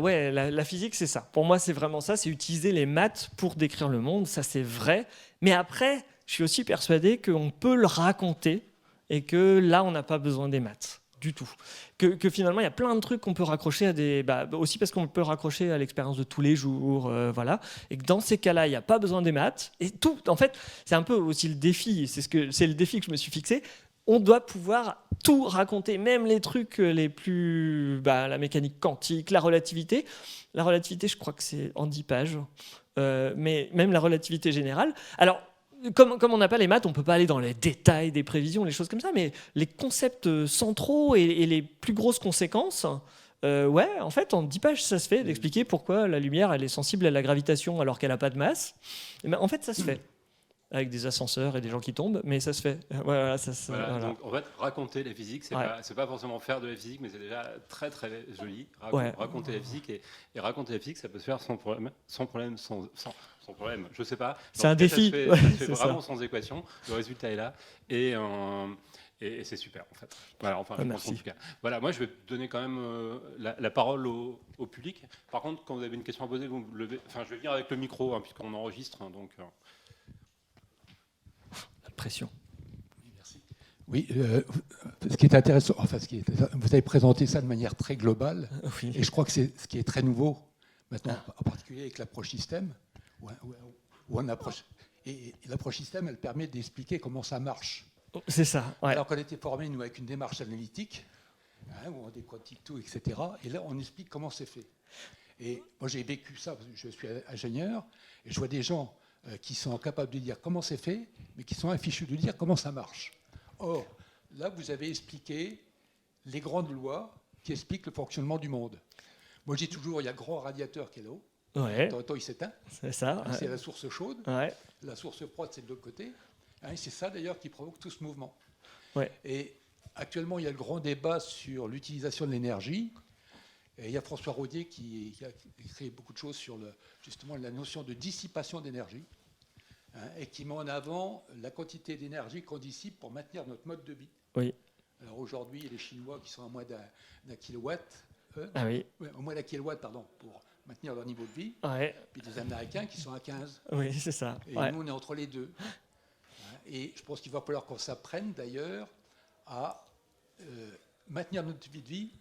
ouais, la physique, c'est ça. Pour moi, c'est vraiment ça, c'est utiliser les maths pour décrire le monde, ça c'est vrai. Mais après, je suis aussi persuadé qu'on peut le raconter et que là, on n'a pas besoin des maths du tout. Que finalement, il y a plein de trucs qu'on peut raccrocher à des... aussi parce qu'on peut raccrocher à l'expérience de tous les jours, voilà. Et que dans ces cas-là, il n'y a pas besoin des maths. Et tout, en fait, c'est un peu aussi le défi, c'est le défi que je me suis fixé. On doit pouvoir tout raconter, même les trucs les plus... la mécanique quantique, la relativité. La relativité, je crois que c'est en 10 pages. Mais même la relativité générale. Alors, comme on n'a pas les maths, on ne peut pas aller dans les détails des prévisions, les choses comme ça, mais les concepts centraux et les plus grosses conséquences, ouais, en fait, en 10 pages, ça se fait d'expliquer pourquoi la lumière elle est sensible à la gravitation alors qu'elle n'a pas de masse. En fait, ça se fait. Avec des ascenseurs et des gens qui tombent, mais ça se fait. Voilà. Donc, en fait, raconter la physique, c'est pas forcément faire de la physique, mais c'est déjà très très joli. Raconter la physique, et raconter la physique, ça peut se faire sans problème, sans problème. Je sais pas. C'est un défi. Ça se fait vraiment sans équation. Le résultat est là, et c'est super en fait. Voilà, enfin, je pense en tout cas. Voilà, moi je vais donner quand même la parole au public. Par contre, quand vous avez une question à poser, vous me levez. Enfin, je vais venir avec le micro puisqu'on enregistre, donc. Pression. Merci. Oui, ce qui est intéressant, vous avez présenté ça de manière très globale, oui. Et je crois que c'est ce qui est très nouveau maintenant, en particulier avec l'approche système, où on approche. Et l'approche système, elle permet d'expliquer comment ça marche. C'est ça. Ouais. Alors qu'on était formé, nous, avec une démarche analytique, où on décortique tout, etc. Et là, on explique comment c'est fait. Et moi, j'ai vécu ça, parce que je suis ingénieur, et je vois des gens qui sont capables de dire comment c'est fait, mais qui sont infichus de dire comment ça marche. Or, là, vous avez expliqué les grandes lois qui expliquent le fonctionnement du monde. Moi, je dis toujours, il y a grand radiateur qui est là-haut, Ouais, de temps en temps, il s'éteint. c'est ça. C'est la source chaude. Ouais. La source froide, c'est de l'autre côté. Et c'est ça, d'ailleurs, qui provoque tout ce mouvement. Ouais. Et actuellement, il y a le grand débat sur l'utilisation de l'énergie. Et il y a François Rodier qui a écrit beaucoup de choses sur justement la notion de dissipation d'énergie, et qui met en avant la quantité d'énergie qu'on dissipe pour maintenir notre mode de vie. Oui. Alors aujourd'hui, il y a les Chinois qui sont à moins d'un kilowatt, Ah oui. au moins d'un kilowatt, pardon, pour maintenir leur niveau de vie. Ouais. Puis des Américains qui sont à 15. Oui, c'est ça. Et Ouais. nous, on est entre les deux. Et je pense qu'il va falloir qu'on s'apprenne d'ailleurs à maintenir notre vie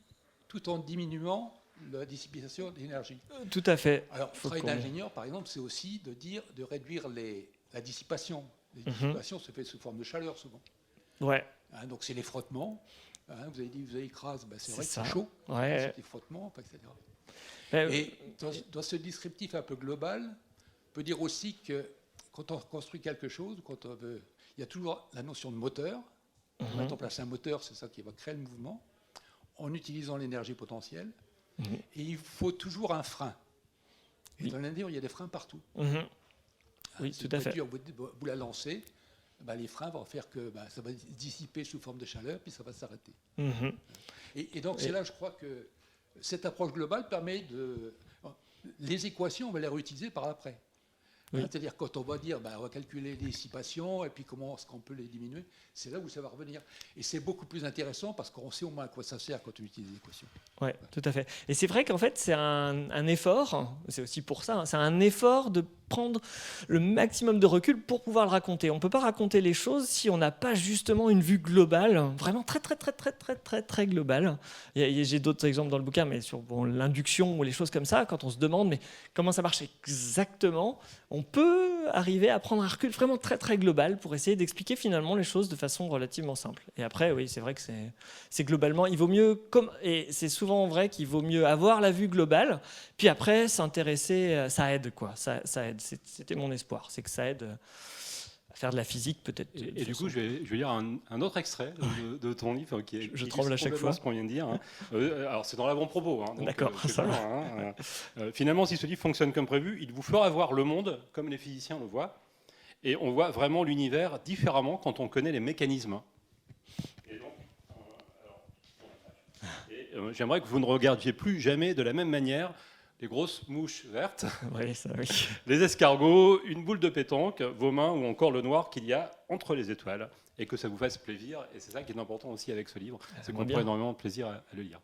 tout en diminuant la dissipation d'énergie. Tout à fait. Alors, le Faut travail qu'on- d'ingénieur, par exemple, c'est aussi de réduire la dissipation. La dissipation se fait sous forme de chaleur souvent. Ouais. Donc, c'est les frottements. Vous avez dit, vous avez écrasé, c'est vrai que ça. c'est chaud. Ouais. C'est les frottements, etc. Ben, Et dans ce descriptif un peu global, on peut dire aussi que quand on construit quelque chose, il y a toujours la notion de moteur. On met en place un moteur, c'est ça qui va créer le mouvement, en utilisant l'énergie potentielle. Et il faut toujours un frein. Et dans la nature, il y a des freins partout. Oui, Si tout à une fait. voiture, vous la lancez, les freins vont faire que ça va dissiper sous forme de chaleur, puis ça va s'arrêter. Et donc, c'est là, je crois que cette approche globale permet de... Les équations, on va les réutiliser par après. Oui. C'est-à-dire, quand on va dire, on va calculer les dissipations, et puis comment est-ce qu'on peut les diminuer, c'est là où ça va revenir. Et c'est beaucoup plus intéressant, parce qu'on sait au moins à quoi ça sert quand on utilise les équations. Oui, tout à fait. Et c'est vrai qu'en fait, c'est un effort, c'est aussi pour ça, c'est un effort de prendre le maximum de recul pour pouvoir le raconter. On ne peut pas raconter les choses si on n'a pas justement une vue globale, vraiment très globale. J'ai d'autres exemples dans le bouquin, mais sur l'induction ou les choses comme ça, quand on se demande mais comment ça marche exactement, on peut arriver à prendre un recul vraiment très global pour essayer d'expliquer finalement les choses de façon relativement simple. Et après, oui, c'est vrai que c'est globalement, il vaut mieux, et c'est souvent vrai qu'il vaut mieux avoir la vue globale, puis après s'intéresser, ça aide quoi, ça aide. C'était mon espoir, c'est que ça aide à faire de la physique peut-être. Et du coup, je vais lire un autre extrait de ton livre qui est. Je qui tremble à illustre chaque fois. complètement ce qu'on vient de dire. Alors, c'est dans l'avant-propos. Donc, D'accord, c'est ça bien, va. Finalement, si ce livre fonctionne comme prévu, il vous fera voir le monde comme les physiciens le voient. Et on voit vraiment l'univers différemment quand on connaît les mécanismes. Et donc, j'aimerais que vous ne regardiez plus jamais de la même manière les grosses mouches vertes, Oui, ça, oui. les escargots, une boule de pétanque, vos mains ou encore le noir qu'il y a entre les étoiles. Et que ça vous fasse plaisir. Et c'est ça qui est important aussi avec ce livre, c'est qu'on prend énormément de plaisir à le lire.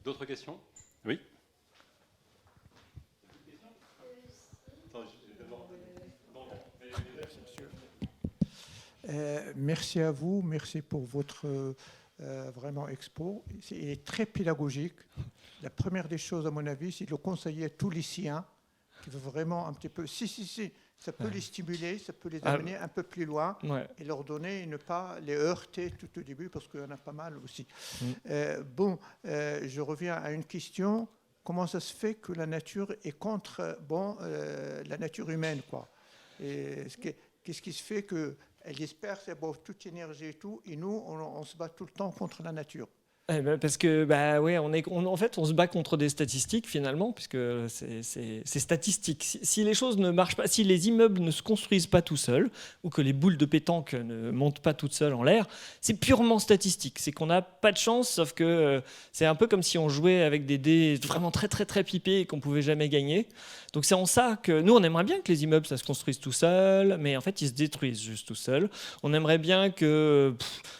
D'autres questions ? Oui ? Merci à vous, merci pour votre vraiment expo. Il est très pédagogique. La première des choses, à mon avis, c'est de le conseiller à tous les lycéens qui veulent vraiment un petit peu... Si, ça peut les stimuler, ça peut les amener un peu plus loin et leur donner, et ne pas les heurter tout au début, parce qu'il y en a pas mal aussi. Je reviens à une question. Comment ça se fait que la nature est contre la nature humaine, quoi? Qu'est-ce qui se fait qu'elle disperse toute énergie et tout, et nous, on se bat tout le temps contre la nature? Parce que en fait, on se bat contre des statistiques finalement, puisque c'est statistique. Si les choses ne marchent pas, si les immeubles ne se construisent pas tout seuls, ou que les boules de pétanque ne montent pas toutes seules en l'air, c'est purement statistique. C'est qu'on n'a pas de chance, sauf que c'est un peu comme si on jouait avec des dés vraiment très pipés et qu'on pouvait jamais gagner. Donc c'est en ça que nous, on aimerait bien que les immeubles ça se construise tout seuls, mais en fait, ils se détruisent juste tout seuls. On aimerait bien que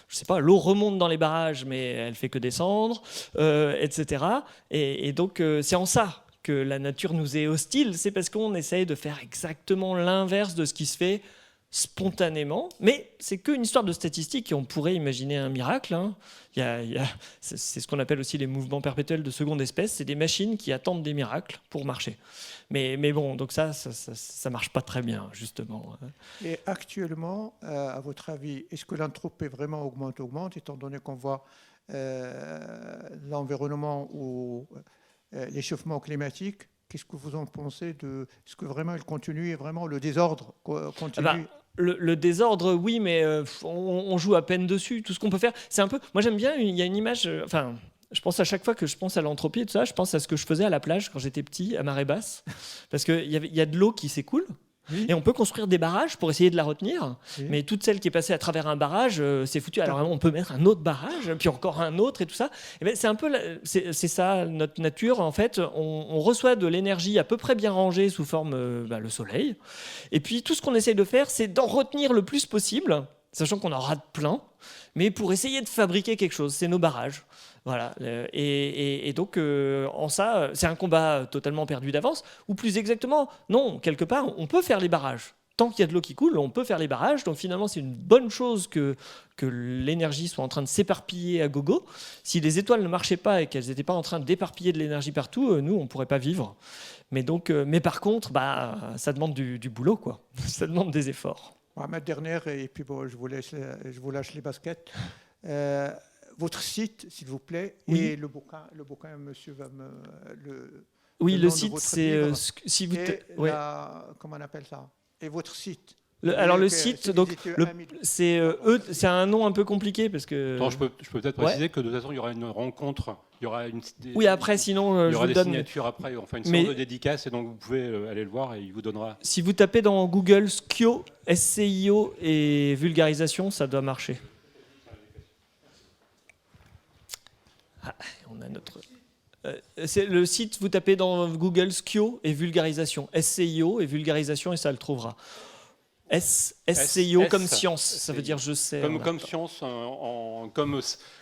je sais pas, l'eau remonte dans les barrages, mais elle fait que descendre, etc. Et donc, c'est en ça que la nature nous est hostile. C'est parce qu'on essaye de faire exactement l'inverse de ce qui se fait spontanément. Mais c'est qu'une histoire de statistiques et on pourrait imaginer un miracle. C'est ce qu'on appelle aussi les mouvements perpétuels de seconde espèce. C'est des machines qui attendent des miracles pour marcher. Mais bon, donc ça marche pas très bien, justement. Et actuellement, à votre avis, est-ce que l'entropie vraiment augmente, étant donné qu'on voit l'environnement ou l'échauffement climatique? Qu'est-ce que vous en pensez est-ce que vraiment il continue et vraiment le désordre continue? Le désordre, oui, mais on joue à peine dessus. Tout ce qu'on peut faire, c'est un peu... Moi, j'aime bien, il y a une image... Je pense à chaque fois que je pense à l'entropie et tout ça, je pense à ce que je faisais à la plage quand j'étais petit, à marée basse. Parce qu'il y a de l'eau qui s'écoule. Oui. Et on peut construire des barrages pour essayer de la retenir, Oui. mais toute celle qui est passée à travers un barrage, c'est foutu. Alors on peut mettre un autre barrage, puis encore un autre et tout ça. Et ben, c'est un peu, c'est ça notre nature en fait. On reçoit de l'énergie à peu près bien rangée sous forme le soleil. Et puis tout ce qu'on essaye de faire, c'est d'en retenir le plus possible, sachant qu'on en rate plein, mais pour essayer de fabriquer quelque chose. C'est nos barrages. Voilà. Et donc, en ça, c'est un combat totalement perdu d'avance. Ou plus exactement, non, quelque part, on peut faire les barrages. Tant qu'il y a de l'eau qui coule, on peut faire les barrages. Donc finalement, c'est une bonne chose que l'énergie soit en train de s'éparpiller à gogo. Si les étoiles ne marchaient pas et qu'elles n'étaient pas en train d'éparpiller de l'énergie partout, nous, on ne pourrait pas vivre. Mais par contre, ça demande du boulot, quoi. Ça demande des efforts. Ma dernière, et puis bon, je vous lâche les baskets. Votre site, s'il vous plaît, Oui. et le bouquin, monsieur va me... Oui, le le nom de site, votre c'est... livre. si vous Et ouais. comment on appelle ça? Et votre site. Alors le Que site, c'est donc, visité c'est un nom un peu compliqué parce que... Attends, je peux peut-être Ouais. préciser que de toute façon, il y aura une rencontre, il y aura Oui, après, sinon, il y je aura vous des donne... signatures après, enfin une Mais- sorte de dédicace, et donc vous pouvez aller le voir et il vous donnera. Si vous tapez dans Google Scio, SCIO et vulgarisation, ça doit marcher. Ah, on a notre... c'est le site, vous tapez dans Google Scio et vulgarisation. SCIO et vulgarisation et ça le trouvera. SCIO comme science, ça veut dire je sais. Comme science,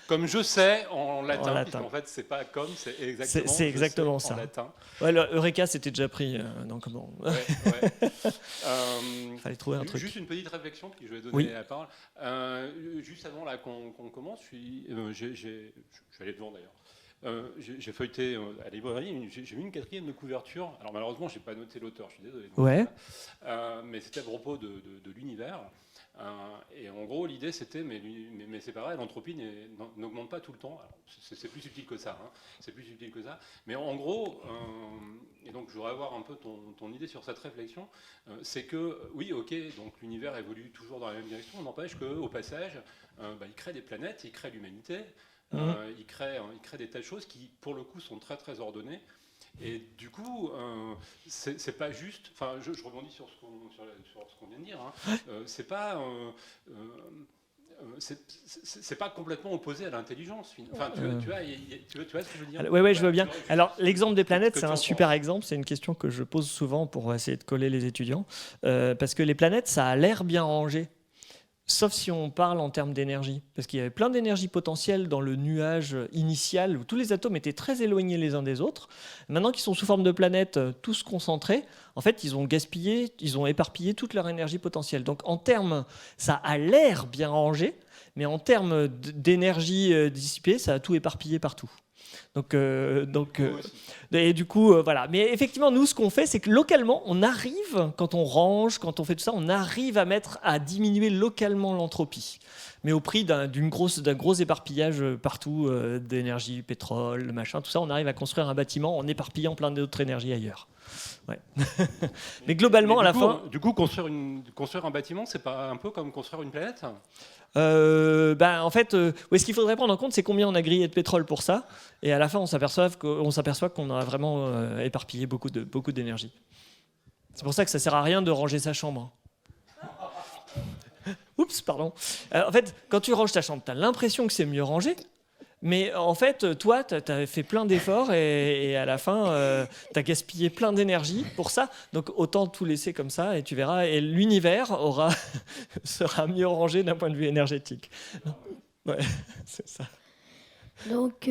comme je sais en latin. latin. En fait, c'est pas comme, c'est exactement. C'est je exactement sais ça. En latin. Ouais, le Eureka, c'était déjà pris. Donc bon, Ouais. fallait trouver un truc. Juste une petite réflexion, puis je vais donner Oui. la parole. Juste avant là qu'on commence, je suis allé devant d'ailleurs. J'ai feuilleté à la librairie, j'ai vu une quatrième de couverture. Alors malheureusement, j'ai pas noté l'auteur, je suis désolé. Ouais. Mais c'était à propos de l'univers. Et en gros, l'idée c'était, mais c'est pareil, l'entropie n'augmente pas tout le temps. Alors, c'est plus subtil que ça. Hein. C'est plus subtil que ça. Mais en gros, et donc je voudrais avoir un peu ton idée sur cette réflexion, c'est que oui, ok, donc l'univers évolue toujours dans la même direction. On n'empêche qu'au passage, il crée des planètes, il crée l'humanité. Il crée des tas de choses qui, pour le coup, sont très très ordonnées. Et du coup, c'est pas juste. Enfin, je rebondis sur ce qu'on vient de dire. Hein. C'est pas. C'est pas complètement opposé à l'intelligence. Enfin, tu vois ce que je veux dire? Oui, je veux bien. Alors, l'exemple des planètes, que c'est tu un en super exemple. C'est une question que je pose souvent pour essayer de coller les étudiants. Parce que les planètes, ça a l'air bien rangé. Sauf si on parle en termes d'énergie. Parce qu'il y avait plein d'énergie potentielle dans le nuage initial où tous les atomes étaient très éloignés les uns des autres. Maintenant qu'ils sont sous forme de planètes, tous concentrés, en fait, ils ont éparpillé toute leur énergie potentielle. Donc en termes, ça a l'air bien rangé, mais en termes d'énergie dissipée, ça a tout éparpillé partout. Et du coup, voilà. Mais effectivement, nous, ce qu'on fait, c'est que localement, on arrive, quand on range, quand on fait tout ça, on arrive à diminuer localement l'entropie. Mais au prix d'un gros éparpillage partout d'énergie, pétrole, machin, tout ça, on arrive à construire un bâtiment en éparpillant plein d'autres énergies ailleurs. Ouais. Mais globalement, à la fin... Du coup, construire un bâtiment, c'est pas un peu comme construire une planète? En fait, ce qu'il faudrait prendre en compte, c'est combien on a grillé de pétrole pour ça. Et à la fin, on s'aperçoit qu'on a vraiment éparpillé beaucoup d'énergie. C'est pour ça que ça sert à rien de ranger sa chambre. Oups, pardon. En fait, quand tu ranges ta chambre, tu as l'impression que c'est mieux rangé. Mais en fait, toi, tu as fait plein d'efforts et à la fin, tu as gaspillé plein d'énergie pour ça. Donc autant tout laisser comme ça et tu verras. Et l'univers sera mieux rangé d'un point de vue énergétique. Ouais, c'est ça. Donc,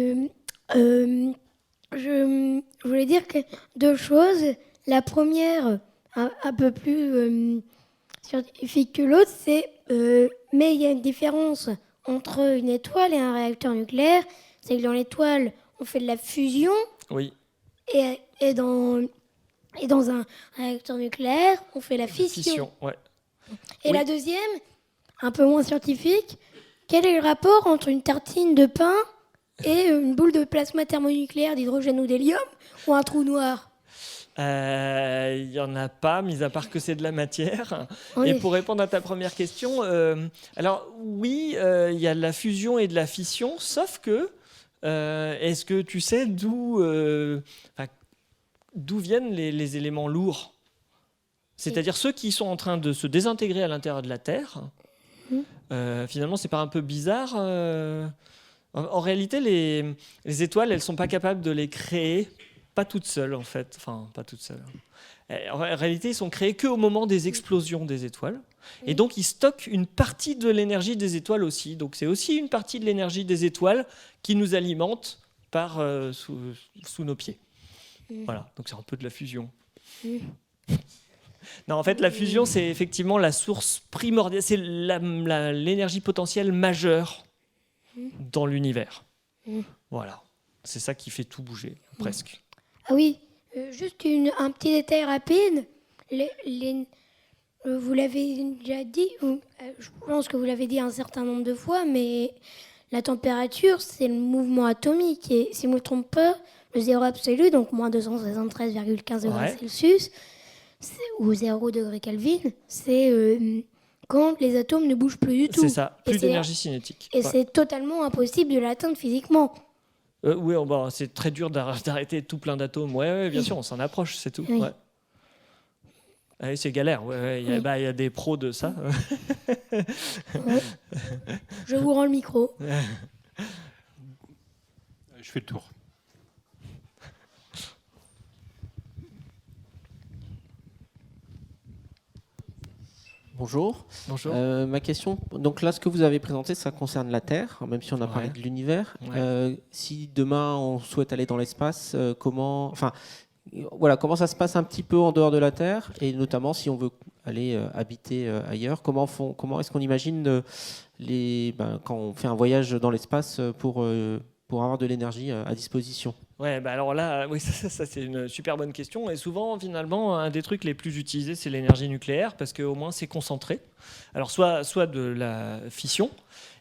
je voulais dire que deux choses. La première, un peu plus scientifique que l'autre, c'est mais il y a une différence entre une étoile et un réacteur nucléaire. C'est que dans l'étoile, on fait de la fusion Oui. et dans un réacteur nucléaire, on fait la fission. Ouais. Et Oui. la deuxième, un peu moins scientifique, quel est le rapport entre une tartine de pain et une boule de plasma thermonucléaire d'hydrogène ou d'hélium ou un trou noir? Il n'y en a pas, mis à part que c'est de la matière. Oui. Et pour répondre à ta première question, alors oui, il y a de la fusion et de la fission, sauf que Est-ce que tu sais d'où viennent les éléments lourds? C'est-à-dire ceux qui sont en train de se désintégrer à l'intérieur de la Terre. Finalement, c'est pas un peu bizarre en réalité, les étoiles, elles sont pas capables de les créer, pas toutes seules en fait. Enfin, pas toutes seules. En réalité, ils sont créés qu'au moment des explosions des étoiles. Et donc, ils stockent une partie de l'énergie des étoiles aussi. Donc, c'est aussi une partie de l'énergie des étoiles qui nous alimente sous nos pieds. Voilà, donc c'est un peu de la fusion. Non, en fait, la fusion, c'est effectivement la source primordiale, c'est l'énergie potentielle majeure dans l'univers. Voilà, c'est ça qui fait tout bouger, presque. Ah oui, juste un petit détail rapide. Vous l'avez déjà dit, je pense que vous l'avez dit un certain nombre de fois, mais la température, c'est le mouvement atomique. Et si je ne me trompe pas, le zéro absolu, donc moins 273,15 degrés Celsius, ou 0 degré Kelvin, c'est quand les atomes ne bougent plus du tout. C'est ça, plus d'énergie cinétique. Et c'est totalement impossible de l'atteindre physiquement. Oui, c'est très dur d'arrêter tout plein d'atomes. Ouais, bien sûr, on s'en approche, c'est tout. Oui. Ouais. Ah oui, c'est galère. Il y a des pros de ça. Je vous rends le micro. Je fais le tour. Bonjour. Bonjour. Ma question, donc là, ce que vous avez présenté, ça concerne la Terre, même si on a parlé de l'univers. Ouais. Si demain on souhaite aller dans l'espace, comment ça se passe un petit peu en dehors de la Terre, et notamment si on veut aller habiter ailleurs, comment est-ce qu'on imagine quand on fait un voyage dans l'espace pour avoir de l'énergie à disposition? Ouais, alors là, oui, ça c'est une super bonne question. Et souvent, finalement, un des trucs les plus utilisés, c'est l'énergie nucléaire, parce qu'au moins c'est concentré. Alors soit de la fission,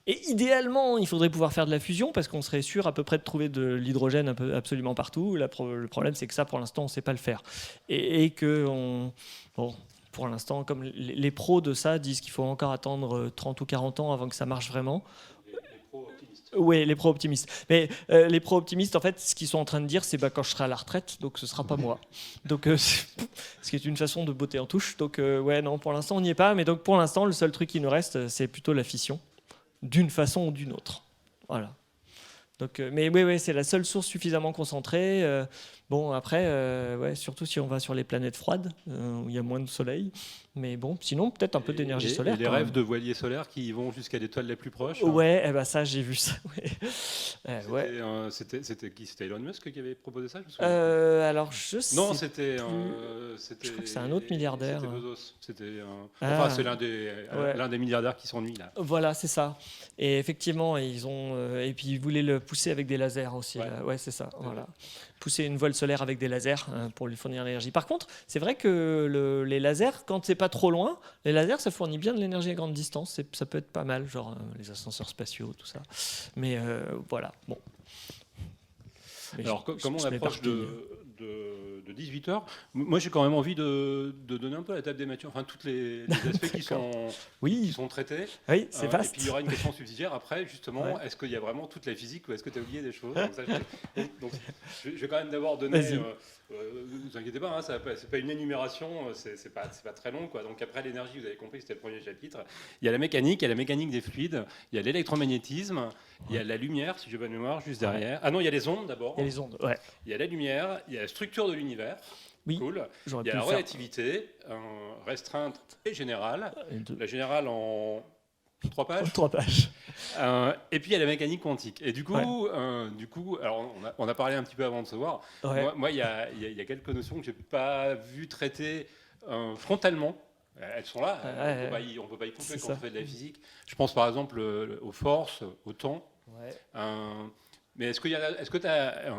et idéalement, il faudrait pouvoir faire de la fusion, parce qu'on serait sûr à peu près de trouver de l'hydrogène absolument partout. Le problème, c'est que ça, pour l'instant, on ne sait pas le faire. Et que pour l'instant, comme les pros de ça disent qu'il faut encore attendre 30 ou 40 ans avant que ça marche vraiment. Oui, les pro-optimistes. Mais les pro-optimistes, en fait, ce qu'ils sont en train de dire, c'est quand je serai à la retraite, donc ce ne sera pas moi. Donc, ce qui est une façon de botter en touche. Donc, non, pour l'instant, on n'y est pas. Mais donc, pour l'instant, le seul truc qui nous reste, c'est plutôt la fission, d'une façon ou d'une autre. Voilà. Donc, mais oui, c'est la seule source suffisamment concentrée. Après, surtout si on va sur les planètes froides, où il y a moins de soleil. Mais bon, sinon, peut-être un peu d'énergie solaire. Et les rêves de voiliers solaires qui vont jusqu'à l'étoile la plus proche. Ouais, ça, j'ai vu ça. C'était qui? C'était Elon Musk qui avait proposé ça, alors, je sais. Non, c'était. Je crois que c'est un autre milliardaire. C'était Bezos. C'est l'un des milliardaires qui s'ennuie là. Voilà, c'est ça. Et effectivement, et puis ils voulaient le pousser avec des lasers aussi. Ouais, c'est ça. Voilà. Pousser une voile solaire avec des lasers pour lui fournir l'énergie. Par contre, c'est vrai que les lasers, quand c'est pas trop loin, les lasers, ça fournit bien de l'énergie à grande distance. Ça peut être pas mal, genre les ascenseurs spatiaux, tout ça. Mais voilà, bon. Alors, comme on approche de 18h, moi j'ai quand même envie de donner un peu la table des matures, enfin tous les aspects qui sont traités. Oui, c'est vaste. Et puis il y aura une question subsidiaire après, justement, est-ce qu'il y a vraiment toute la physique ou est-ce que tu as oublié des choses? Donc, je vais quand même d'abord donner... ne vous inquiétez pas, c'est pas une énumération, c'est pas très long, quoi. Donc après l'énergie, vous avez compris, c'était le premier chapitre. Il y a la mécanique des fluides, il y a l'électromagnétisme, il y a la lumière, si j'ai bonne mémoire, juste derrière. Ah non, il y a les ondes d'abord. Il y a les ondes, ouais. Il y a la lumière, il y a la structure de l'univers. Oui, cool. Il y a la relativité, restreinte et générale. La générale en 3 pages. 3 pages. Et puis il y a la mécanique quantique. Et du coup, alors on a parlé un petit peu avant de se voir. Ouais. Moi, il y a quelques notions que j'ai pas vu traiter frontalement. Elles sont là. On peut pas y couper quand on fait de la physique. Je pense par exemple aux forces, au temps. Ouais. Mais est-ce que tu as...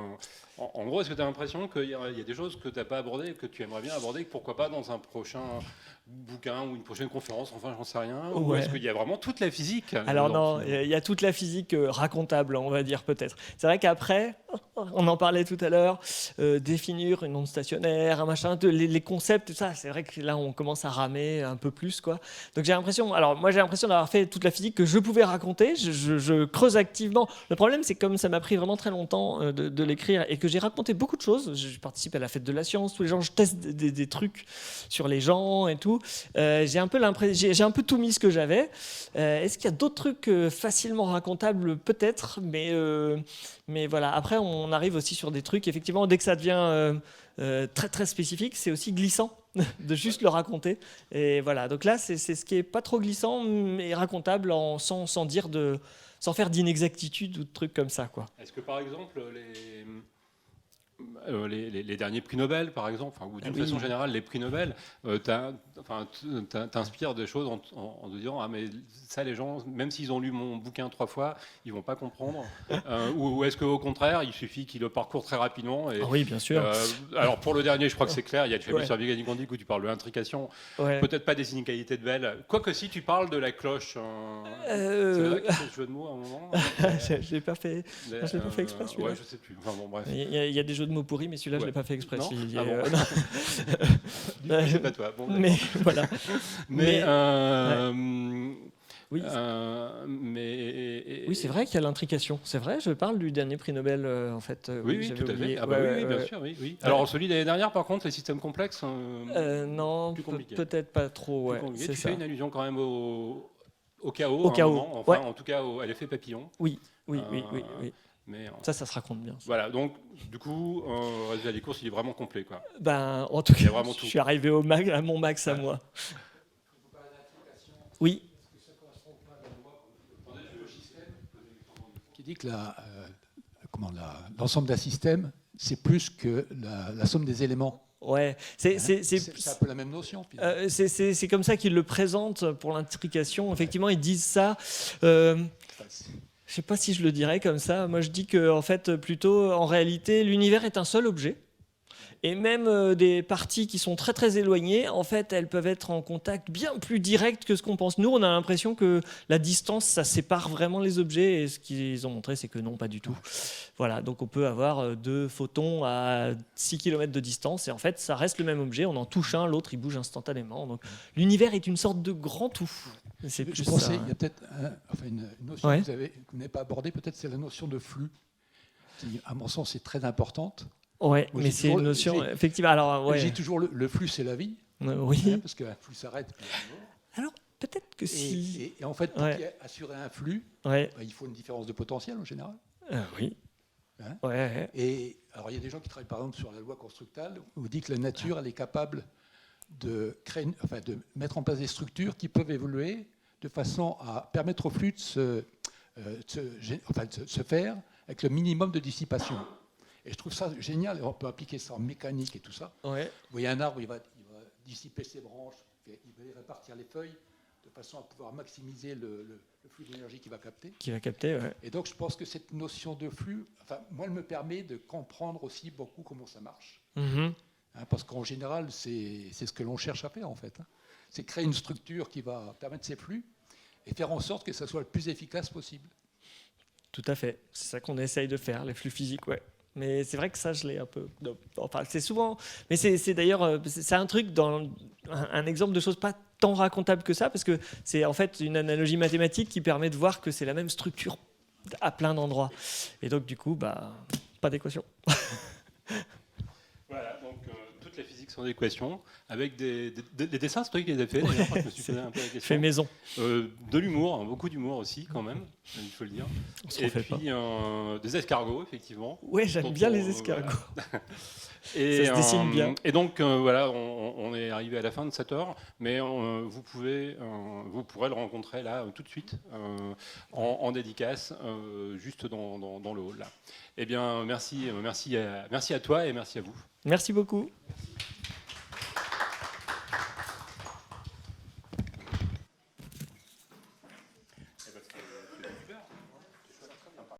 En gros, est-ce que tu as l'impression qu'il y a des choses que tu n'as pas abordées, que tu aimerais bien aborder, pourquoi pas dans un prochain bouquin ou une prochaine conférence, enfin j'en sais rien, ou est-ce qu'il y a vraiment toute la physique? Alors non, il y a toute la physique racontable, on va dire peut-être. C'est vrai qu'après, On en parlait tout à l'heure, définir une onde stationnaire, un machin, les concepts, tout ça, c'est vrai que là on commence à ramer un peu plus, quoi. Donc j'ai l'impression d'avoir fait toute la physique que je pouvais raconter, je creuse activement. Le problème c'est que comme ça m'a pris vraiment très longtemps de l'écrire et que j'ai raconté beaucoup de choses, je participe à la fête de la science, tous les gens, je teste des trucs sur les gens et tout, j'ai un peu tout mis ce que j'avais. Est-ce qu'il y a d'autres trucs facilement racontables? Peut-être, mais voilà, après on arrive aussi sur des trucs, effectivement, dès que ça devient très très spécifique, c'est aussi glissant de juste le raconter. Et voilà, donc là c'est ce qui est pas trop glissant, mais racontable sans faire d'inexactitude ou de trucs comme ça, quoi. Est-ce que par exemple les derniers prix Nobel, par exemple, ou d'une façon générale, les prix Nobel, t'inspirent des choses en te disant ah mais ça les gens, même s'ils ont lu mon bouquin 3 fois, ils vont pas comprendre, ou est-ce qu'au contraire il suffit qu'ils le parcourent très rapidement et, oui, bien sûr. Alors pour le dernier, je crois que c'est clair, il y a le chapitre sur mécanique quantique où tu parles de l'intrication, peut-être pas des inégalités de Bell, quoique si tu parles de la cloche, c'est vrai qu'il y a ce jeu de mots à un moment. Je l'ai pas fait exprès, celui-là. Ouais, je sais plus. Enfin bon, bref. Il y a des jeux de mots pourris, mais celui-là, je l'ai pas fait exprès. Non, Non. c'est pas toi. Bon, mais voilà. Oui. Oui, c'est vrai qu'il y a l'intrication. C'est vrai, je parle du dernier prix Nobel, en fait. Oui, tout à fait. Ah bah oui, bien sûr, oui. Alors celui de l'année dernière, par contre, les systèmes complexes. Non, peut-être pas trop. Ouais, tu fais une allusion quand même au chaos. Au chaos. Moment, enfin, en tout cas, à l'effet papillon. Oui. Mais ça se raconte bien. Ça. Voilà, donc du coup, résultat des courses, il est vraiment complet, quoi. En tout cas, vraiment je suis arrivé à mon max à moi. Oui. Qui dit que l'ensemble d'un système, c'est plus que la somme des éléments. Ouais, c'est un peu la même notion. C'est comme ça qu'ils le présentent pour l'intrication. Effectivement, ils disent ça. Je sais pas si je le dirais comme ça. Moi, je dis que, en fait, plutôt, en réalité, l'univers est un seul objet. Et même des parties qui sont très très éloignées, en fait, elles peuvent être en contact bien plus direct que ce qu'on pense. Nous, on a l'impression que la distance, ça sépare vraiment les objets. Et ce qu'ils ont montré, c'est que non, pas du tout. Voilà, donc on peut avoir 2 photons à 6 km de distance. Et en fait, ça reste le même objet. On en touche un, l'autre, il bouge instantanément. Donc l'univers est une sorte de grand tout. Je pensais, il y a peut-être une notion que vous n'avez pas abordée, peut-être c'est la notion de flux, qui, à mon sens, est très importante. Ouais, mais c'est une notion effectivement. Alors, j'ai toujours le flux, c'est la vie. Oui. Parce qu'un flux s'arrête. Alors, peut-être que si. Et en fait, pour assurer un flux, il faut une différence de potentiel en général. Oui. Et alors, il y a des gens qui travaillent par exemple sur la loi constructale, où on dit que la nature, elle est capable de créer, de mettre en place des structures qui peuvent évoluer de façon à permettre au flux de se faire avec le minimum de dissipation. Et je trouve ça génial. On peut appliquer ça en mécanique et tout ça. Vous voyez un arbre, il va dissiper ses branches, il va répartir les feuilles de façon à pouvoir maximiser le flux d'énergie qu'il va capter. Et donc, je pense que cette notion de flux, moi, elle me permet de comprendre aussi beaucoup comment ça marche. Parce qu'en général, c'est ce que l'on cherche à faire, en fait. C'est créer une structure qui va permettre ces flux et faire en sorte que ça soit le plus efficace possible. Tout à fait. C'est ça qu'on essaye de faire, les flux physiques, Mais c'est vrai que ça, je l'ai un peu. Enfin, c'est souvent. Mais c'est d'ailleurs, c'est un truc un exemple de choses pas tant racontables que ça, parce que c'est en fait une analogie mathématique qui permet de voir que c'est la même structure à plein d'endroits. Et donc, du coup, pas d'équation. Voilà, donc toute la physique sans équation, avec des dessins, c'est toi qui les as fait, d'ailleurs, je me suis posé un peu la question. Fait maison. De l'humour, beaucoup d'humour aussi, quand même, il faut le dire. Et puis des escargots, effectivement. Ouais, j'aime bien les escargots. Et, ça se dessine bien. Et donc, voilà, on est arrivé à la fin de cette heure, mais vous pourrez le rencontrer là, tout de suite, en dédicace, juste dans le hall, là. Eh bien, merci à toi et merci à vous. Merci beaucoup. Merci.